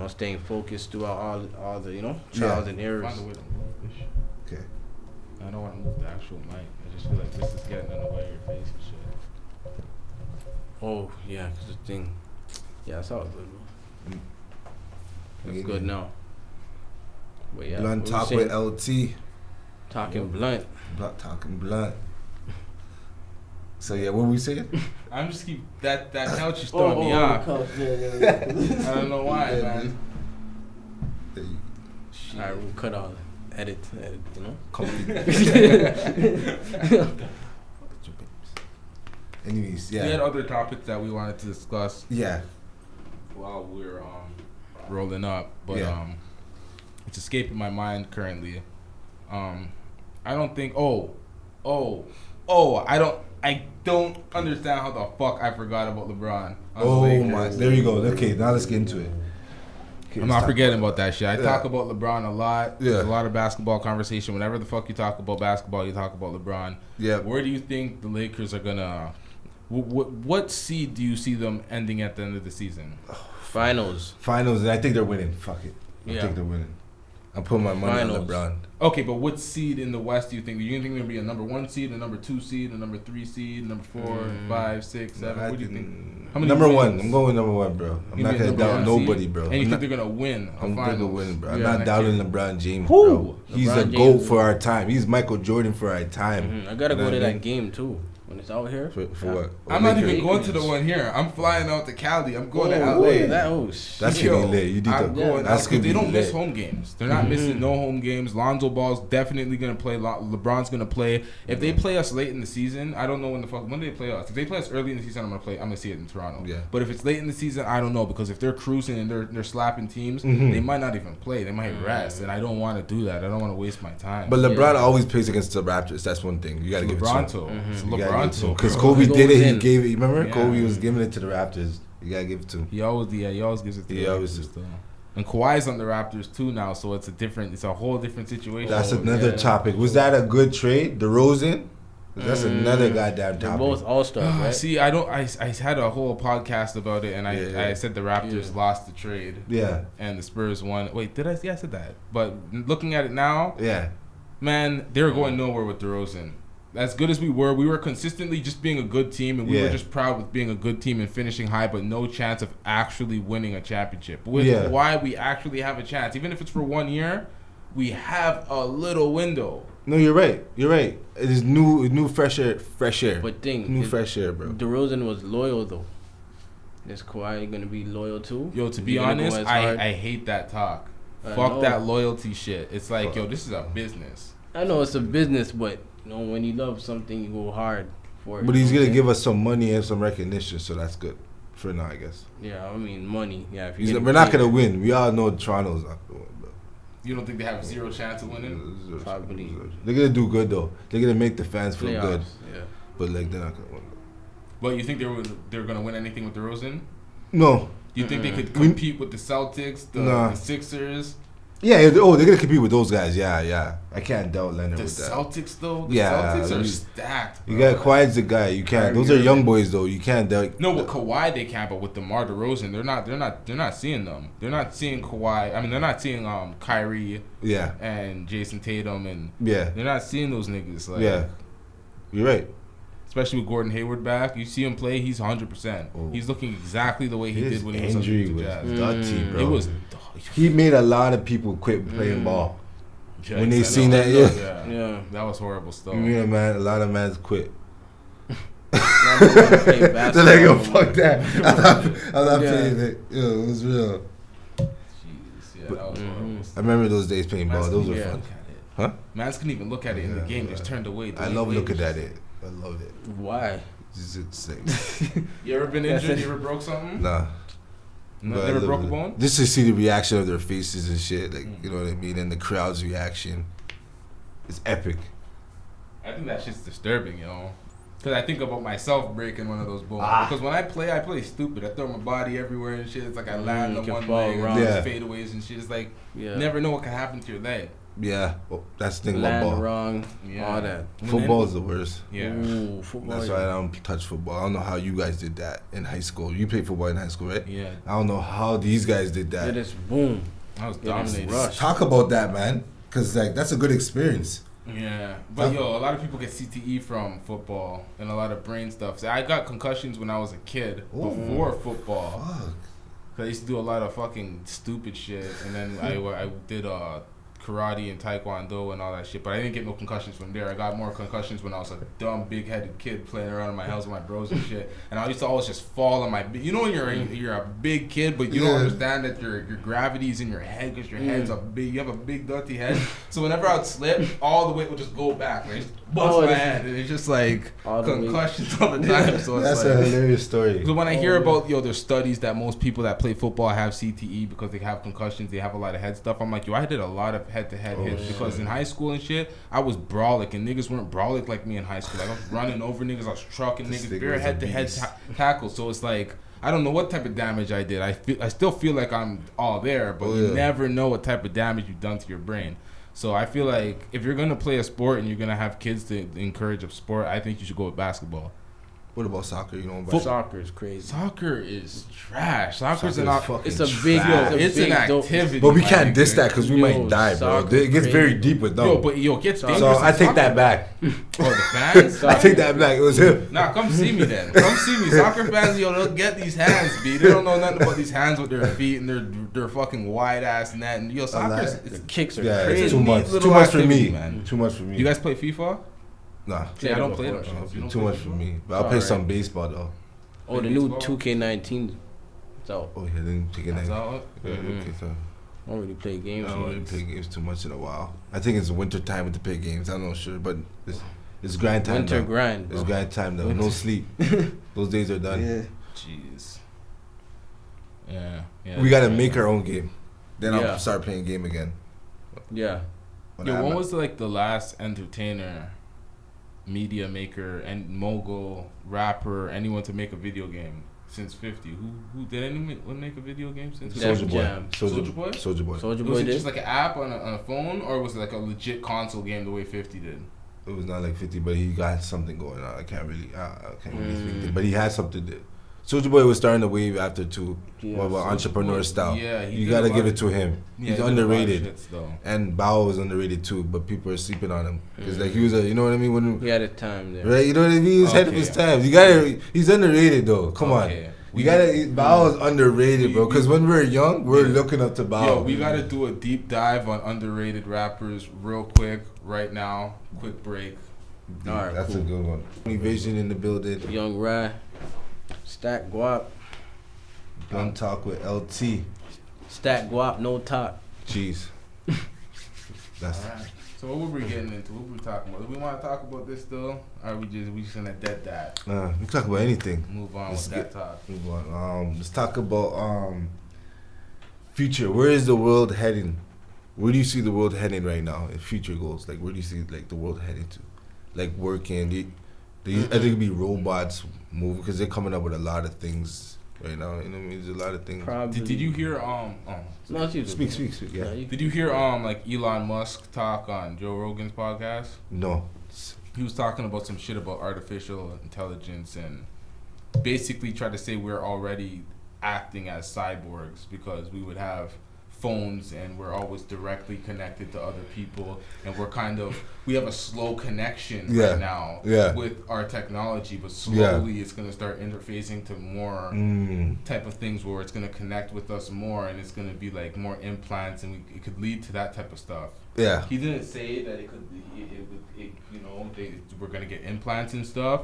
Staying focused throughout all the trials and errors. Find a way to move this. Okay. I don't want to move the actual mic. I just feel like this is getting in the way of your face and shit. Oh yeah, 'cause the thing. Yeah, it's all good, bro. It's good now. But yeah, Blunt what talk we with saying? LT. Talking blunt. Talking blunt. So yeah, what we saying? I'm just keep that couch is throwing me off. I don't know why, man. Alright, we'll cut all edit, you know. Anyways, yeah. We had other topics that we wanted to discuss. Yeah. While we're rolling up, but Yeah. It's escaping my mind currently. I don't think. I don't understand how the fuck I forgot about LeBron. Oh my! There you go. Okay, now let's get into it. Okay, I'm not forgetting about that shit. I Yeah. talk about LeBron a lot. Yeah. There's a lot of basketball conversation. Whenever the fuck you talk about basketball, you talk about LeBron. Yeah. Where do you think the Lakers are gonna? What seed do you see them ending at the end of the season? Finals. Finals, and I think they're winning. Fuck it. I think they're winning. I'm putting my money on LeBron. Okay, but what seed in the West do you think? Do you think they're gonna be a number 1 seed, a number 2 seed, a number 3 seed, number 4, 5, 6, 7? What do you think? How many number wins? 1. I'm going with number 1, bro. I'm not gonna doubt nobody, bro. And you think they're gonna win? I'm gonna win, bro. I'm Yeah, not doubting LeBron James, Who? bro. He's LeBron a GOAT James. for our time. He's Michael Jordan for our time. I gotta You know go to what I that mean? game too when it's out here. For what? I'm not Lakers? even going to the one here. I'm flying out to Cali. I'm going to Oh, LA. That's Yo, gonna be lit. You need I'm to. going That's out, 'cause gonna they be don't miss lit. home games. They're not missing no home games. Lonzo Ball's definitely gonna play. LeBron's gonna play. If they play us late in the season, I don't know when do they play us. If they play us early in the season, I'm gonna see it in Toronto. Yeah. But if it's late in the season, I don't know, because if they're cruising and they're slapping teams, they might not even play. They might rest, and I don't want to do that. I don't want to waste my time. But LeBron always plays against the Raptors. That's one thing you gotta give it to him. It's LeBron Because bro. Kobe He did it. goes He in. gave it. Remember, Yeah. Kobe was giving it to the Raptors. You gotta give it to him. He always gives it to He the always Raptors, does. though. And Kawhi's on the Raptors too now, so it's a whole different situation. That's another topic. Was that a good trade? DeRozan? That's another goddamn They're topic. both all-stars, right? See, I had a whole podcast about it, and I said the Raptors lost the trade. Yeah. And the Spurs won. Wait, did I? Yeah, I said that. But looking at it now, Yeah. man, they were going nowhere with DeRozan. As good as we were consistently just being a good team, and we were just proud with being a good team and finishing high, but no chance of actually winning a championship. With why we actually have a chance, even if it's for 1 year, we have a little window. No, you're right. You're right. It is new fresh air. But Fresh air, bro. DeRozan was loyal though. Is Kawhi gonna be loyal too? Yo, to be honest, I hate that talk. Fuck that loyalty shit. It's like, yo, this is a business. I know it's a business, but you know when you love something, you go hard for it. But he's gonna give us some money and some recognition, so that's good for now, I guess. Yeah, I mean money. Yeah, if We're not gonna win. We all know Toronto's not gonna win, bro. You don't think they have zero chance of winning? Probably. They're gonna do good though. They're gonna make the fans feel Playoffs, good. Yeah. But like they're not gonna win. But you think they're gonna win anything with DeRozan? No. Do you think they could compete with the Celtics, the Sixers? Yeah. Oh, they're gonna compete with those guys. Yeah. I can't doubt Leonard The with that. Celtics though. The Yeah, Celtics are stacked. Bro. You got Kawhi's the guy. You can't. Those are young boys though. You can't doubt. No, with Kawhi they can't, but with DeMar DeRozan, they're not seeing them. They're not seeing Kawhi. I mean, they're not seeing Kyrie. Yeah. And Jason Tatum and yeah. They're not seeing those niggas. Like, yeah. You're right. Especially with Gordon Hayward back, you see him play. He's 100%. Oh. He's looking exactly the way he His did when he was injury on the was Jazz. dirty, bro. It was. He made a lot of people quit playing ball. Yeah, when they I seen know, that, Yeah. That was horrible stuff. Yeah, man. A lot of mans quit. They're They're like, yo, fuck that. I'm not playing it. Yo, it was real. Jeez, yeah, that was horrible stuff. I remember those days playing ball. Those were Yeah. fun. Huh? Mans couldn't even look at it in the game. Just turned away. I love looking at it. I loved it. Why? It's insane. You ever been injured? You ever broke something? Nah. No, But I never love broke a it. bone? Just to see the reaction of their faces and shit, like you know what I mean, and the crowd's reaction, it's epic. I think that shit's disturbing, you know. Because I think about myself breaking one of those bones. Because when I play stupid. I throw my body everywhere and shit. It's like I land on one leg and just fadeaways and shit. It's like, never know what can happen to your leg. Yeah, that's the thing Land about ball. wrong, Yeah. all that. Football is the worst. Yeah. Ooh, football. That's why I don't touch football. I don't know how you guys did that in high school. You played football in high school, right? Yeah. I don't know how these guys did that. It is boom. I was It is dominated. rush. Talk about that, man, because like that's a good experience. Yeah, but yo, a lot of people get CTE from football and a lot of brain stuff. So I got concussions when I was a kid before football. Fuck. Cause I used to do a lot of fucking stupid shit, and then I did karate and taekwondo and all that shit, but I didn't get no concussions from there. I got more concussions when I was a dumb, big-headed kid playing around in my house with my bros and shit. And I used to always just fall on my. You know when you're a big kid, but you don't understand that your gravity's in your head because your head's you have a big dirty head. So whenever I would slip, all the weight would just go back. And I just bust my head, and it's just like concussions all the time. So that's like, a hilarious story. So when I hear about there's studies that most people that play football have CTE because they have concussions, they have a lot of head stuff. I'm like, I did a lot of head-to-head hits because in high school and shit, I was brawlic, and niggas weren't brawlic like me in high school. Like, I was running over niggas, I was trucking niggas, bare head-to-head tackles. So it's like, I don't know what type of damage I did. I still feel like I'm all there, but you never know what type of damage you've done to your brain. So I feel like if you're gonna play a sport and you're gonna have kids to encourage a sport, I think you should go with basketball. What about soccer? You know about soccer is crazy. Soccer is trash. Soccer's an it's a big an activity. But we can't diss that because we might die, bro. It gets very deep with them. It gets dangerous. So I take that back. Oh, the fans? I take that back. It was him. Nah, come see me then. Come see me. Soccer fans, they'll get these hands, B. They don't know nothing about these hands with their feet and their fucking wide ass net. And soccer, the kicks are crazy. it's too much. Too much for me, man. Too much for me. You guys play FIFA? Nah. Yeah, I don't play them. Too much for me. But I'll play some baseball though. Oh, the new 2K19. It's out. Oh yeah, then 2K19. Out? Okay, so I don't really play games. I don't really play games too much in a while. I think it's winter time to play games. I'm not sure, but it's grind time. Winter grind. It's grind time though. No sleep. Those days are done. Yeah. Jeez. Yeah. We gotta make our own game. Then I'll start playing game again. Yeah. When was like the last entertainer, media maker, and mogul, rapper, anyone to make a video game since 50? Who did anyone make a video game since? Soulja Boy. Soulja Boy. Soulja Boy Was it did? just like an app on a phone, or was it like a legit console game the way 50 did? It was not like 50, but he got something going on. I can't really think. But he had something to. Soulja Boy was starting to wave after too. More about entrepreneur style. Yeah, you gotta give it to him. Yeah, he's underrated. And Bao was underrated too, but people are sleeping on him because like he was you know what I mean? When he had a time there, right? You know what I mean? He was ahead of his time. He's underrated though. Come on. Bao is underrated, bro. Because when we're young, we're looking up to Bao. Yo, we gotta do a deep dive on underrated rappers real quick right now. Quick break. All right, that's a good one. Vision in the building. Young Rye. Stack Gwop. Gun talk with LT. Stack Gwop, no talk. Jeez. That's all right. So what were we getting into? What were we talking about? Do we want to talk about this still? Or are we just gonna dead that? We talk about anything. Move on with that talk. Move on. Let's talk about future. Where is the world heading? Where do you see the world heading right now? In future goals, like where do you see like the world heading to? Like working. I think it'd be robots moving because they're coming up with a lot of things right now. You know what I mean? There's a lot of things. Did you hear No, speak. Yeah. Did you hear like Elon Musk talk on Joe Rogan's podcast? No. He was talking about some shit about artificial intelligence and basically tried to say we're already acting as cyborgs because we would have phones and we're always directly connected to other people and we have a slow connection right now with our technology, but slowly it's going to start interfacing to more type of things where it's going to connect with us more and it's going to be like more implants and it could lead to that type of stuff. Yeah. He didn't say that we're going to get implants and stuff,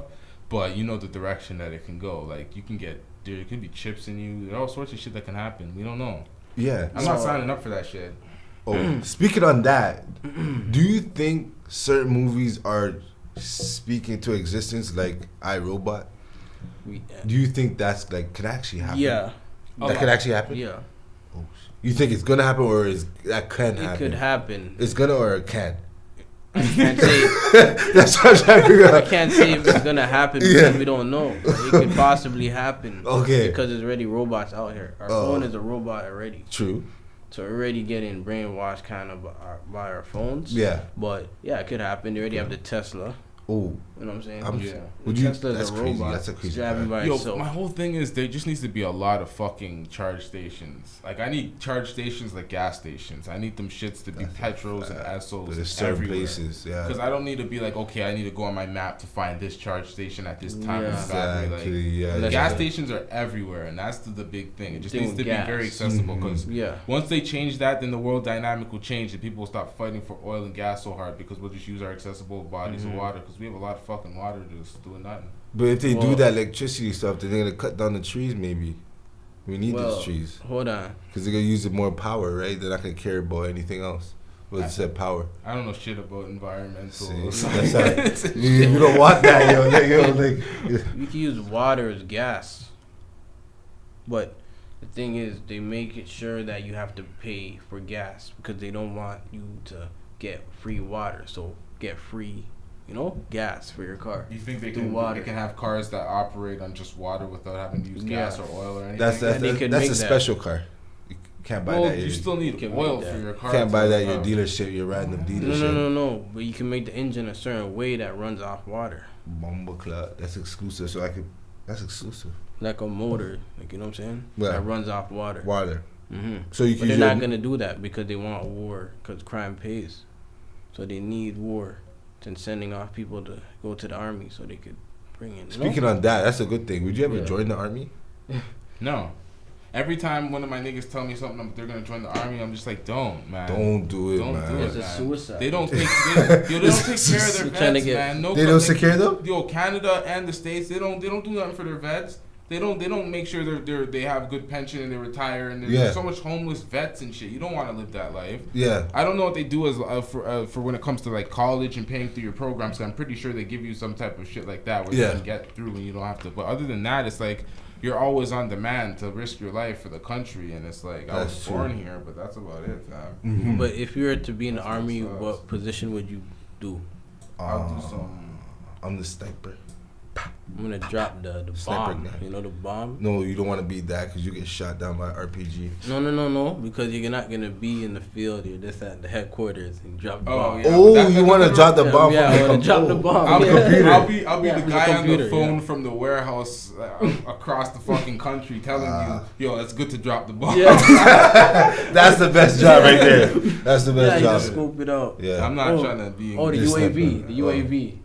but you know the direction that it can go. Like there could be chips in you, there are all sorts of shit that can happen. We don't know. Yeah. I'm not signing up for that shit. Oh, speaking on that, do you think certain movies are speaking to existence like iRobot? Do you think that's like can actually happen? Yeah. That could actually happen? Yeah. Oh, you think it's gonna happen or that can happen? It could happen. It's gonna or it can? I can't say. That's what I'm trying to figure out. I can't say if it's gonna happen because we don't know. It could possibly happen. Okay. Because there's already robots out here. Our phone is a robot already. True. So we're already getting brainwashed kind of by our phones. Yeah. But yeah, it could happen. They already have the Tesla. Oh, You know what I'm saying? Would you? Tesla's That's a crazy. robot. That's a crazy. Driving by Yo, itself. my whole thing is there just needs to be a lot of fucking charge stations. Like I need charge stations like gas stations. I need them shits to be Petros and Essos There's certain everywhere. places, yeah. Because I don't need to be like, okay, I need to go on my map to find this charge station at this time. Yeah. Exactly. Yeah. Gas stations are everywhere, and that's the big thing. It just needs to be gas. very accessible. Because once they change that, then the world dynamic will change, and people will stop fighting for oil and gas so hard because we'll just use our accessible bodies of water. Because we have a lot of fucking water just doing nothing. But if they do that electricity stuff, then they're gonna cut down the trees. Maybe we need those trees. Hold on. Because they're gonna use it more power, right? They're not gonna care about anything else. But it said power. I don't know shit about environmental. You don't want that, yo. You can use water as gas, but the thing is, they make it sure that you have to pay for gas because they don't want you to get free water. So get free, gas for your car. You think they can have cars that operate on just water without having to use gas or oil or anything? That's a special car. You can't buy that. You still need oil for your car. You can't buy that at your dealership, your random dealership. No. But you can make the engine a certain way that runs off water. Bomba Club. That's exclusive. That's exclusive. Like a motor, you know what I'm saying? Yeah. That runs off water. So you can. But they're not gonna do that because they want war, because crime pays. So they need war, and sending off people to go to the army so they could bring in. Speaking on that, that's a good thing. Would you ever join the army? No. Every time one of my niggas tell me something, they're gonna join the army, I'm just like, don't, man. Don't do it, man. It's a suicide. They don't take care of their vets, man. No, they don't take care of them? Yo, Canada and the States, they don't do nothing for their vets. They don't make sure they have good pension and they retire, and there's so much homeless vets and shit. You don't want to live that life. Yeah. I don't know what they do as for when it comes to like college and paying through your programs. I'm pretty sure they give you some type of shit like that where you can get through and you don't have to. But other than that, it's like you're always on demand to risk your life for the country, and it's like I was born here, but that's about it, fam. But if you were to be in the army, what position would you do? I'll do some. I'm the sniper. I'm gonna drop the bomb. Guy. You know the bomb? No, you don't want to be that because you get shot down by RPG. No. Because you're not gonna be in the field. You're just at the headquarters and drop the bomb. Yeah, you want to drop the bomb? Yeah, I want to drop the bomb. I'll be the guy on the phone from the warehouse across the fucking country telling you, yo, it's good to drop the bomb. Yeah. That's the best job right there. That's the best job. Yeah, you just scope it out. Yeah. I'm not trying to be. The UAV. The UAV.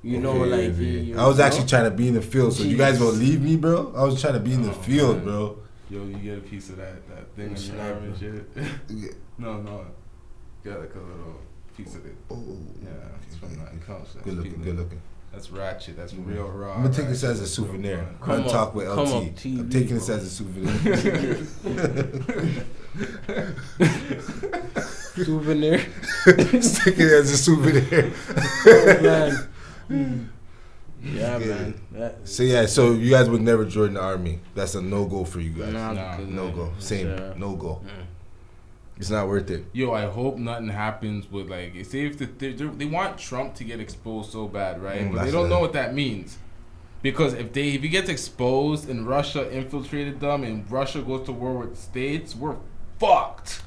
I was actually trying to be in the field, so you guys gonna leave me, bro? I was trying to be in the field, bro. Yo, you get a piece of that thing in your arm and shit. No, get like a little piece of it. Oh, yeah, it's from that couch. Good looking. That's ratchet. That's real raw. I'm gonna take this as a souvenir. Come talk with LT. I'm taking this as a souvenir. Souvenir. Just take it as a souvenir. Yeah, man. So you guys would never join the army. That's a no-go for you guys. No go. Same, no-go. It's not worth it. Yo, I hope nothing happens with like, say if they want Trump to get exposed so bad, right? But they don't know what that means. Because if he gets exposed and Russia infiltrated them and Russia goes to war with the States, we're fucked.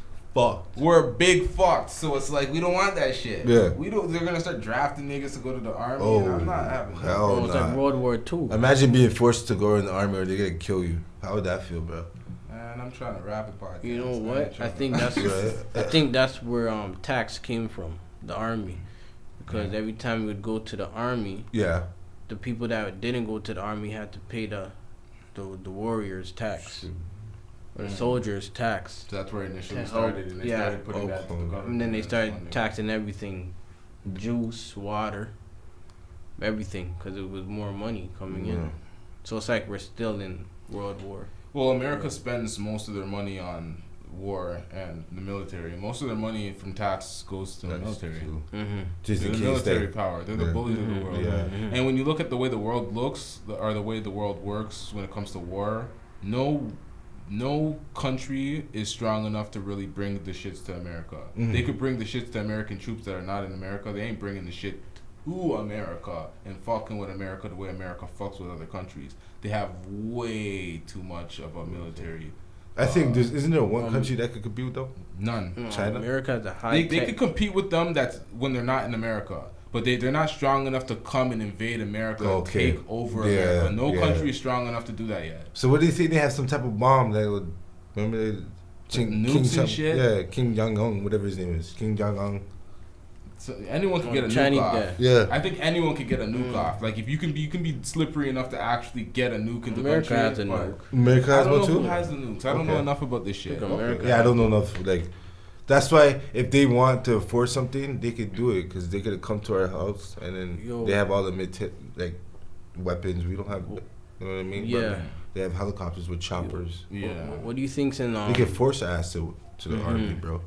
We're big fucked. So it's like we don't want that shit. Yeah. They're gonna start drafting niggas to go to the army. Oh, and I'm not having that. Hell it's like World War II. Imagine being forced to go in the army or they're gonna kill you. How would that feel, bro? Man, I'm trying to rap a podcast. You know what? I think that's where tax came from, the army, because every time we would go to the army, the people that didn't go to the army had to pay the warriors tax. Or the soldiers tax. So that's where it initially started, and they started putting that to the government. And then they started taxing everything, juice, water, everything, because it was more money coming in. So it's like we're still in World War. Well, America spends most of their money on war and the military. Most of their money from tax goes to the military. Just the military power. They're the bullies of the world. And when you look at the way the world looks, or the way the world works when it comes to war, no country is strong enough to really bring the shits to America. They could bring the shits to American troops that are not in America. They ain't bringing the shit to America and fucking with America the way America fucks with other countries. They have way too much of a military. I think isn't there one country that could compete with them? None. China. America has a high. They could compete with them. That's when they're not in America. but they're not strong enough to come and invade America and take over America. No country is strong enough to do that yet. So what do you think? They have some type of bomb that would, remember nukes and shit? Yeah, Kim Jong-un, whatever his name is. Kim Jong-un. So anyone can get a Chinese nuke off. guy. Yeah. I think anyone can get a nuke off. Like if you can be slippery enough to actually get a nuke in the America country. has a nuke. America has I one don't know too? who has the nukes. I don't know enough about this shit. Yeah, I don't know enough. Like, that's why if they want to force something, they could do it because they could come to our house and then they have all the weapons. We don't have, you know what I mean? Yeah. But they have helicopters with choppers. Yeah. What do you think's in They can force ass to the army, bro.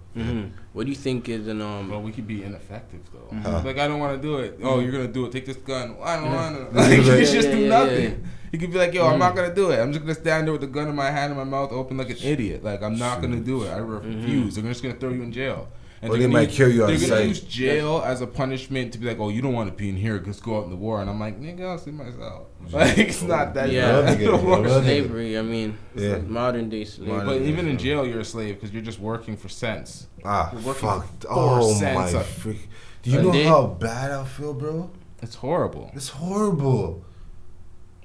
What do you think is in Well, we could be ineffective though. Like I don't want to do it. Oh, you're gonna do it. Take this gun. I don't want to. Like, you just do nothing. You could be like, yo, I'm not gonna do it. I'm just gonna stand there with the gun in my hand and my mouth open like an idiot. Like I'm not gonna do it. I refuse. They're just gonna throw you in jail. And or they might kill you on sight. They're gonna use sight. jail as a punishment to be like, oh, you don't want to be in here. Just go out in the war. And I'm like, nigga, I'll see myself. Like it's not that. Slavery. I mean, it's modern day slavery. But even in jail, you're a slave because you're just working for cents. Ah, you're working fuck. For 4 my cents freak. Do you know how bad I feel, bro? It's horrible. It's horrible.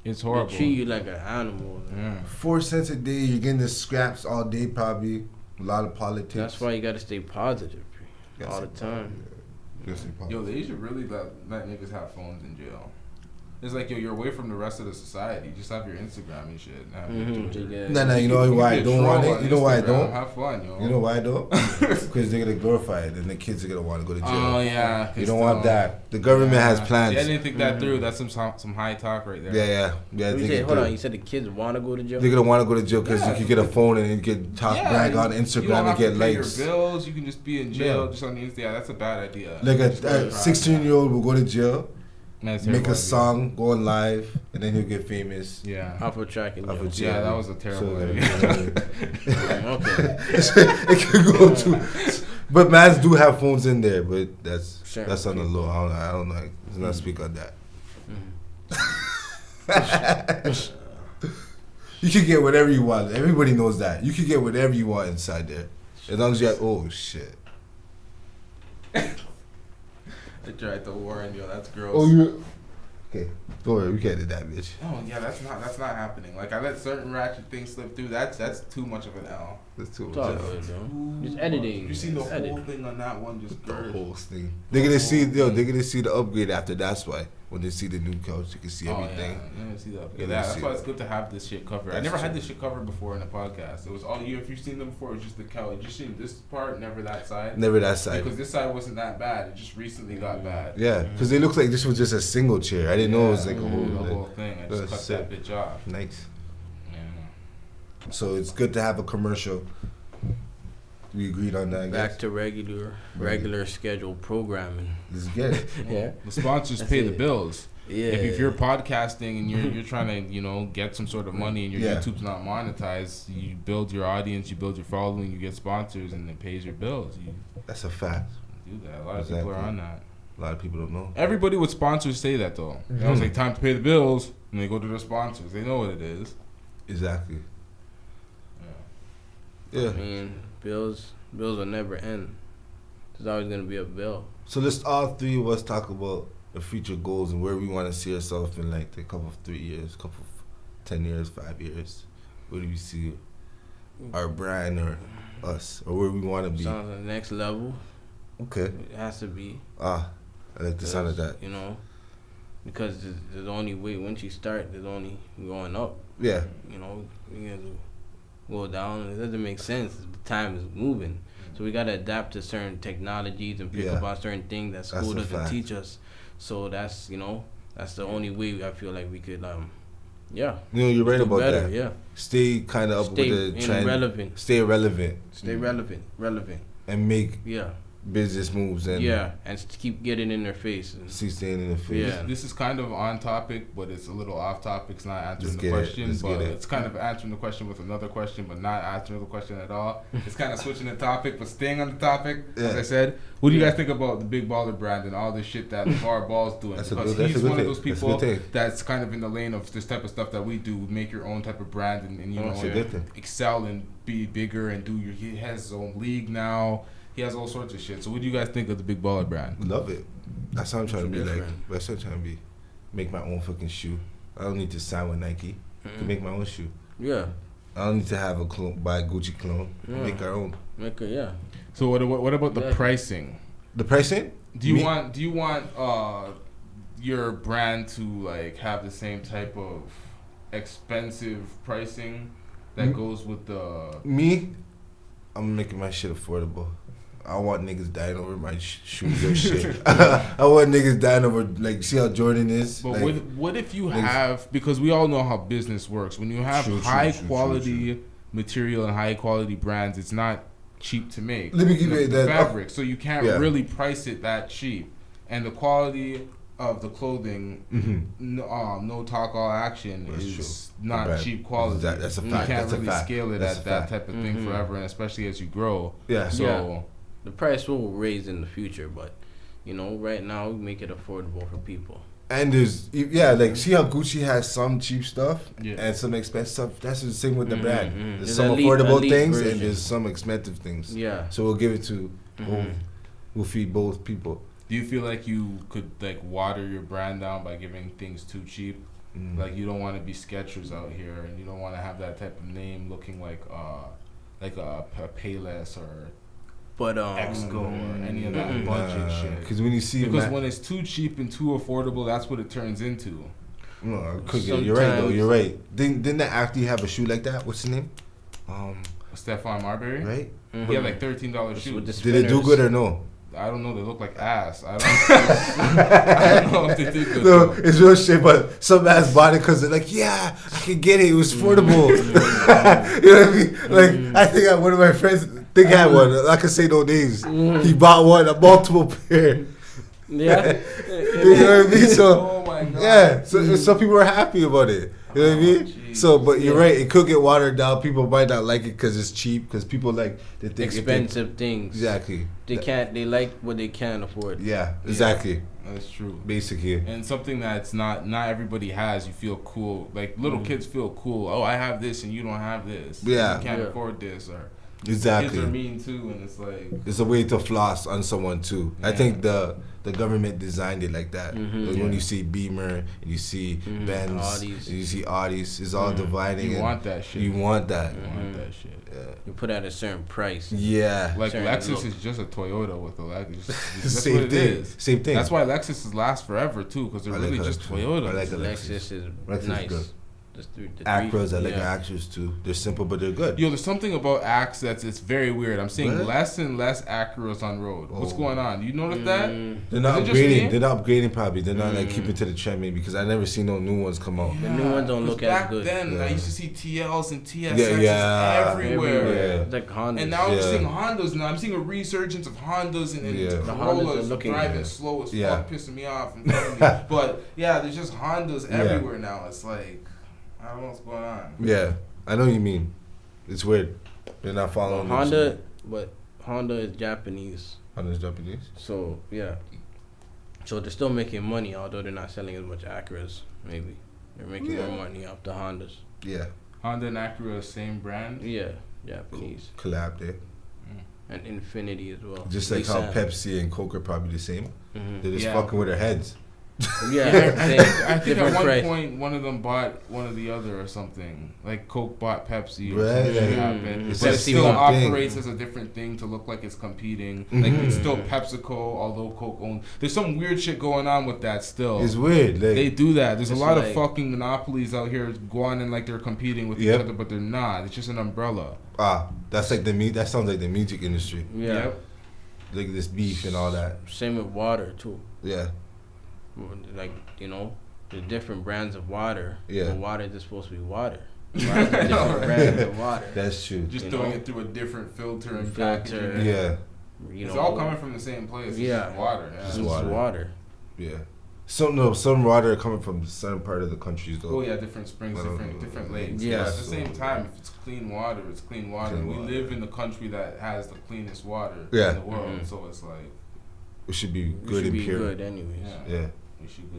It's horrible. They treat you like an animal. Yeah. 4 cents a day. You're getting the scraps all day, probably. A lot of politics. That's why you gotta stay positive all the time. Yo, they should really let niggas have phones in jail. It's like, yo, you're away from the rest of the society. Just have your Instagram and shit. No, you know why I don't want it? You know why I don't? Have fun, yo. You know why I don't? Because they're going to glorify it and the kids are going to want to go to jail. Oh, yeah. You don't want that. The government has plans. See, I didn't think that through. That's some high talk right there. Yeah. Hold on, you said the kids want to go to jail? They're going to want to go to jail because you can get a phone and you can brag on Instagram and get likes. You don't have to pay your bills. You can just be in jail just on the Instagram. That's a bad idea. Like a 16-year-old will go to jail. Make a song, go on live, and then he'll get famous. Yeah. Off of track. Yeah, that was a terrible idea. Okay. It could go to. But mans do have phones in there, but that's on the low. I don't know. Let's not speak on that. You can get whatever you want. Everybody knows that. You can get whatever you want inside there. As long as you have, oh shit. They tried to warn you. That's gross. Oh, you. Okay, don't worry. We can't do that, bitch. Oh yeah, that's not happening. Like I let certain ratchet things slip through. That's too much of an L. That's too much. Just editing. You see the whole thing on that one, just the whole thing. They're gonna see, they're gonna see the upgrade after. That's why when they see the new couch, you can see everything. Yeah, they're gonna see the upgrade. That's why it's good to have this shit covered. I never had this shit covered before in a podcast. It was all you. If you've seen them before, it was just the couch. You seen this part, never that side. Never that side. Because this side wasn't that bad. It just recently got bad. Yeah, because it looked like this was just a single chair. I didn't know it was like a whole thing. I just cut that bitch off. Nice. Yeah. So it's good to have a commercial. We agreed on that. I Back guess. to regular scheduled programming. Let's get it. Yeah. The sponsors pay the bills. Yeah. If you're podcasting and you're trying to get some sort of money and your YouTube's not monetized, you build your audience, you build your following, you get sponsors, and it pays your bills. That's a fact. Do that. A lot of people are on that. A lot of people don't know. Everybody with sponsors say that though. I was like, time to pay the bills, and they go to their sponsors. They know what it is. Exactly. Yeah. I mean, bills will never end. There's always gonna be a bill. So let's all three of us talk about the future goals and where we want to see ourselves in like a couple of 3 years, couple of 10 years, 5 years. Where do we see our brand or us or where we want to be? Sounds like the next level. Okay. It has to be. I like the sound of that. Because there's only way once you start, there's only going up. Yeah. You're gonna go down. It doesn't make sense. The time is moving. So we gotta adapt to certain technologies and pick up on certain things that school doesn't teach us. So that's that's the only way I feel like we could you're right about better, that. Yeah. Stay kind of up with the trend. Relevant. Stay relevant. Stay relevant. And make business moves and and keep getting in their face and staying in the face. Yeah. This is kind of on topic, but it's a little off topic. It's not answering the question, but it's kind of answering the question with another question, but not answering the question at all. It's kind of switching the topic, but staying on the topic. As I said, what do you guys think about the Big Baller brand and all this shit that LeVar Ball's doing? Because he's one of those people that's kind of in the lane of this type of stuff that we do. Make your own type of brand and excel and be bigger and do he has his own league now. He has all sorts of shit. So what do you guys think of the Big Baller brand? Love it. That's how I'm trying to be like. Different. That's what I'm trying to be. Make my own fucking shoe. I don't need to sign with Nike to make my own shoe. Yeah. I don't need to have a clone, buy a Gucci clone. Make our own. So what about the pricing? The pricing? Do you want your brand to like have the same type of expensive pricing that goes with the me? I'm making my shit affordable. I want niggas dying over my shoes or shit. I want niggas dying over, like, see how Jordan is? But like, what if you have, because we all know how business works, when you have high quality material and high quality brands, it's not cheap to make. Let me give you that fabric, so you can't really price it that cheap. And the quality of the clothing, no talk, all action, is not cheap quality. That's a fact. You can't really scale it at that type of thing forever, and especially as you grow. Yeah. So the price will raise in the future, but right now we make it affordable for people. And there's like, see how Gucci has some cheap stuff and some expensive stuff. That's the same with the brand. There's some affordable things and there's some expensive things. Yeah. So we'll give it to we'll feed both people. Do you feel like you could like water your brand down by giving things too cheap? Like you don't want to be Skechers out here, and you don't want to have that type of name looking like a Payless or Exco or any of that budget shit. Because when you see when it's too cheap and too affordable, that's what it turns into. No, you're right though. You're right. Didn't that athlete have a shoe like that? What's his name? Stephon Marbury. Right. He had like $13 shoes. Did it do good or no? I don't know. They look like ass. I don't know if they did good. No, it's real shit. But some ass bought it because they're like, yeah, I can get it. It was affordable. You know what I mean? Like, I think one of my friends, they had one. I can say no names. He bought one, a multiple pair. Yeah. You know what I mean? So, oh my God. Yeah. So some people are happy about it. You know what I mean? Geez. So, but you're right. It could get watered down. People might not like it because it's cheap. Because people like they think expensive things. Exactly. They like what they can't afford. Yeah. Exactly. That's true. Basically. And something that's not everybody has. You feel cool. Like little kids feel cool. Oh, I have this and you don't have this. Yeah. You can't afford this or. Exactly. Kids are mean too, and it's like it's a way to floss on someone too. Yeah. I think the government designed it like that. Like when you see Beamer and you see Benz Audis. and you see Audis, it's all dividing. You want that shit. You want that. You want that shit. Yeah. You put at a certain price. Yeah. Like Lexus is just a Toyota with a Lexus. That's Same what it thing. is. Same thing. That's why Lexuses last forever too, because they're really just Toyotas. I like a Lexus is nice. Good. The Acros, I like Actros too. They're simple, but they're good. Yo, there's something about Axe it's very weird. I'm seeing less and less Acros on road. What's going on? You notice that? They're not upgrading. They're not upgrading probably. They're not like keeping to the trend maybe because I never seen no new ones come out. The new ones don't look as good. Back then, I used to see TLs and TSXs everywhere. It's like Hondas. And now I'm seeing Hondas now. I'm seeing a resurgence of Hondas and Corollas driving slow as fuck, pissing me off. But yeah, there's just Hondas everywhere now. It's like, I don't know what's going on. Yeah, I know what you mean. It's weird. They're not following Honda, but Honda is Japanese. Honda's Japanese? So, yeah. So they're still making money, although they're not selling as much Acuras, maybe. They're making more money off the Hondas. Yeah. Honda and Acura, same brand? Yeah, Japanese. Collab there. And Infinity as well. Just like how Pepsi and Coke are probably the same. They're just fucking with their heads. Yeah, I think at one point one of them bought one of the other or something. Like Coke bought Pepsi or something happened. But it still operates as a different thing to look like it's competing. Like it's still PepsiCo, although Coke owns. There's some weird shit going on with that still. It's weird. Like, they do that. There's a lot of fucking monopolies out here going in like they're competing with each other, but they're not. It's just an umbrella. That's like that sounds like the music industry. Yeah. Like this beef and all that. Same with water too. Yeah. Like, there's different brands of water. Yeah. But water is supposed to be water. Different brands of water. That's true. Just throwing it through a different filter and packaging. Yeah. It's all coming from the same place. Yeah. It's water. Yeah. It's water. Yeah. Some water are coming from certain part of the countries though. Oh yeah, different springs, different lakes. Yeah. At the same time, if it's clean water, it's clean water. We live in the country that has the cleanest water in the world, so it's like we should be good and pure. Good anyways. Yeah. We should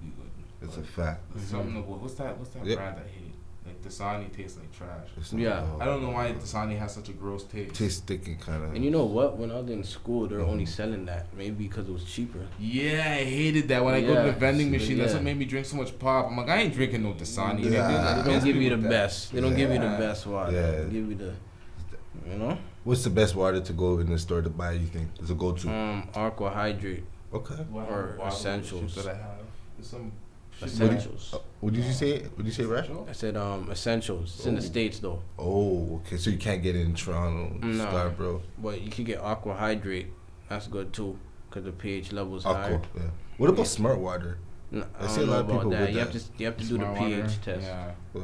be good. It's a fact. Something. What's that brand I hate? Like Dasani tastes like trash. It's not Yeah. all- I don't know why Dasani has such a gross taste. Tastes sticky, kind of. And you know what? When I was in school, they were only selling that. Maybe because it was cheaper. Yeah, I hated that when I go to Yeah. the vending machine. That's Yeah. what made me drink so much pop. I'm like, I ain't drinking no Dasani. Yeah. They don't give you the that. best. They don't give you the Yeah. best water. Yeah. They give you the, you know, What's the best water to go in the store to buy? You think is a go-to? aqua hydrate. Okay. Or essentials. That I have. There's some shit Essentials. What did you say? What did you say, right? I said essentials. It's in the States though. Oh, okay. So you can't get it in Toronto, No. Scarborough. But you can get aqua hydrate. That's good too, because the pH level is Aqua. higher. Yeah. What about smart water? No, I I see don't a lot know of about people that. with You have that. to do the Smart pH water. test. Yeah.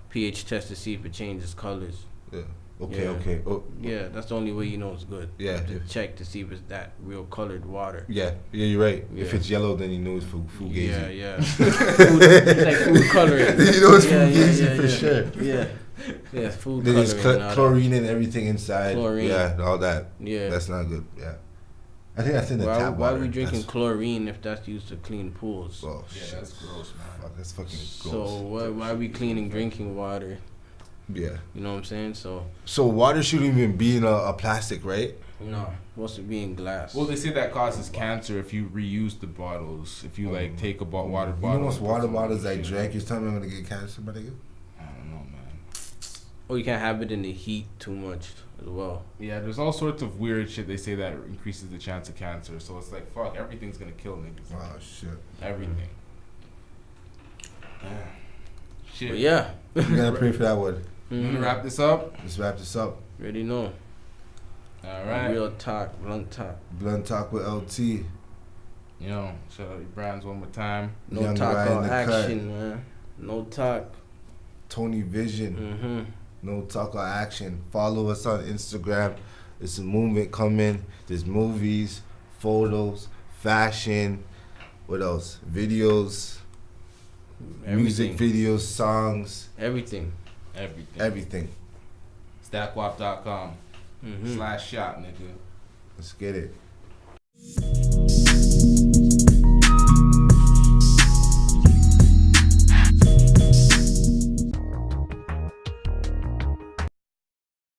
pH test to see if it changes colors. Yeah. Okay. Yeah. Okay. Oh. Yeah, that's the only way you know it's good. Yeah. You have to check to see if it's that real colored water. Yeah. Yeah. You're right. If Yeah. it's yellow, then you know it's fugazi. Yeah, yeah. It's like food coloring. You know it's Yeah, fugazi for sure. Yeah, yeah, food Then coloring. there's and all that. chlorine and everything inside. Chlorine. Yeah, all that. Yeah. That's not good. Yeah. I think that's in the tap Why water. are we drinking That's, chlorine if that's used to clean pools? oh Yeah, shit. that's gross, man. Fuck, that's fucking So gross. why are we cleaning drinking water? Yeah. You know what I'm saying? So water shouldn't even be in a plastic, right? No, supposed to be in glass. Well, they say that causes cancer if you reuse the bottles. If you like take a water You bottle. know most and put water some bottles I shit. drank, you're telling me I'm gonna get cancer, my nigga? I don't know, man. Or you can't have it in the heat too much as well. Yeah, there's all sorts of weird shit they say that increases the chance of cancer. So it's like, fuck, everything's gonna kill niggas. Oh shit. Everything. Shit. But yeah. You gotta pray for that one. You wanna wrap this up? Let's wrap this up. Already know. All right. Real talk, blunt talk. Blunt talk with LT. You know, shout out your brands one more time. No Young talk guy in or the action, man. No talk. Tony Vision. Mm-hmm. No talk or action. Follow us on Instagram. There's a movement coming. There's movies, photos, fashion. What else? Videos, music videos, songs, Everything. everything. Stackgwop.com Mm-hmm. /shop, nigga. Let's get it.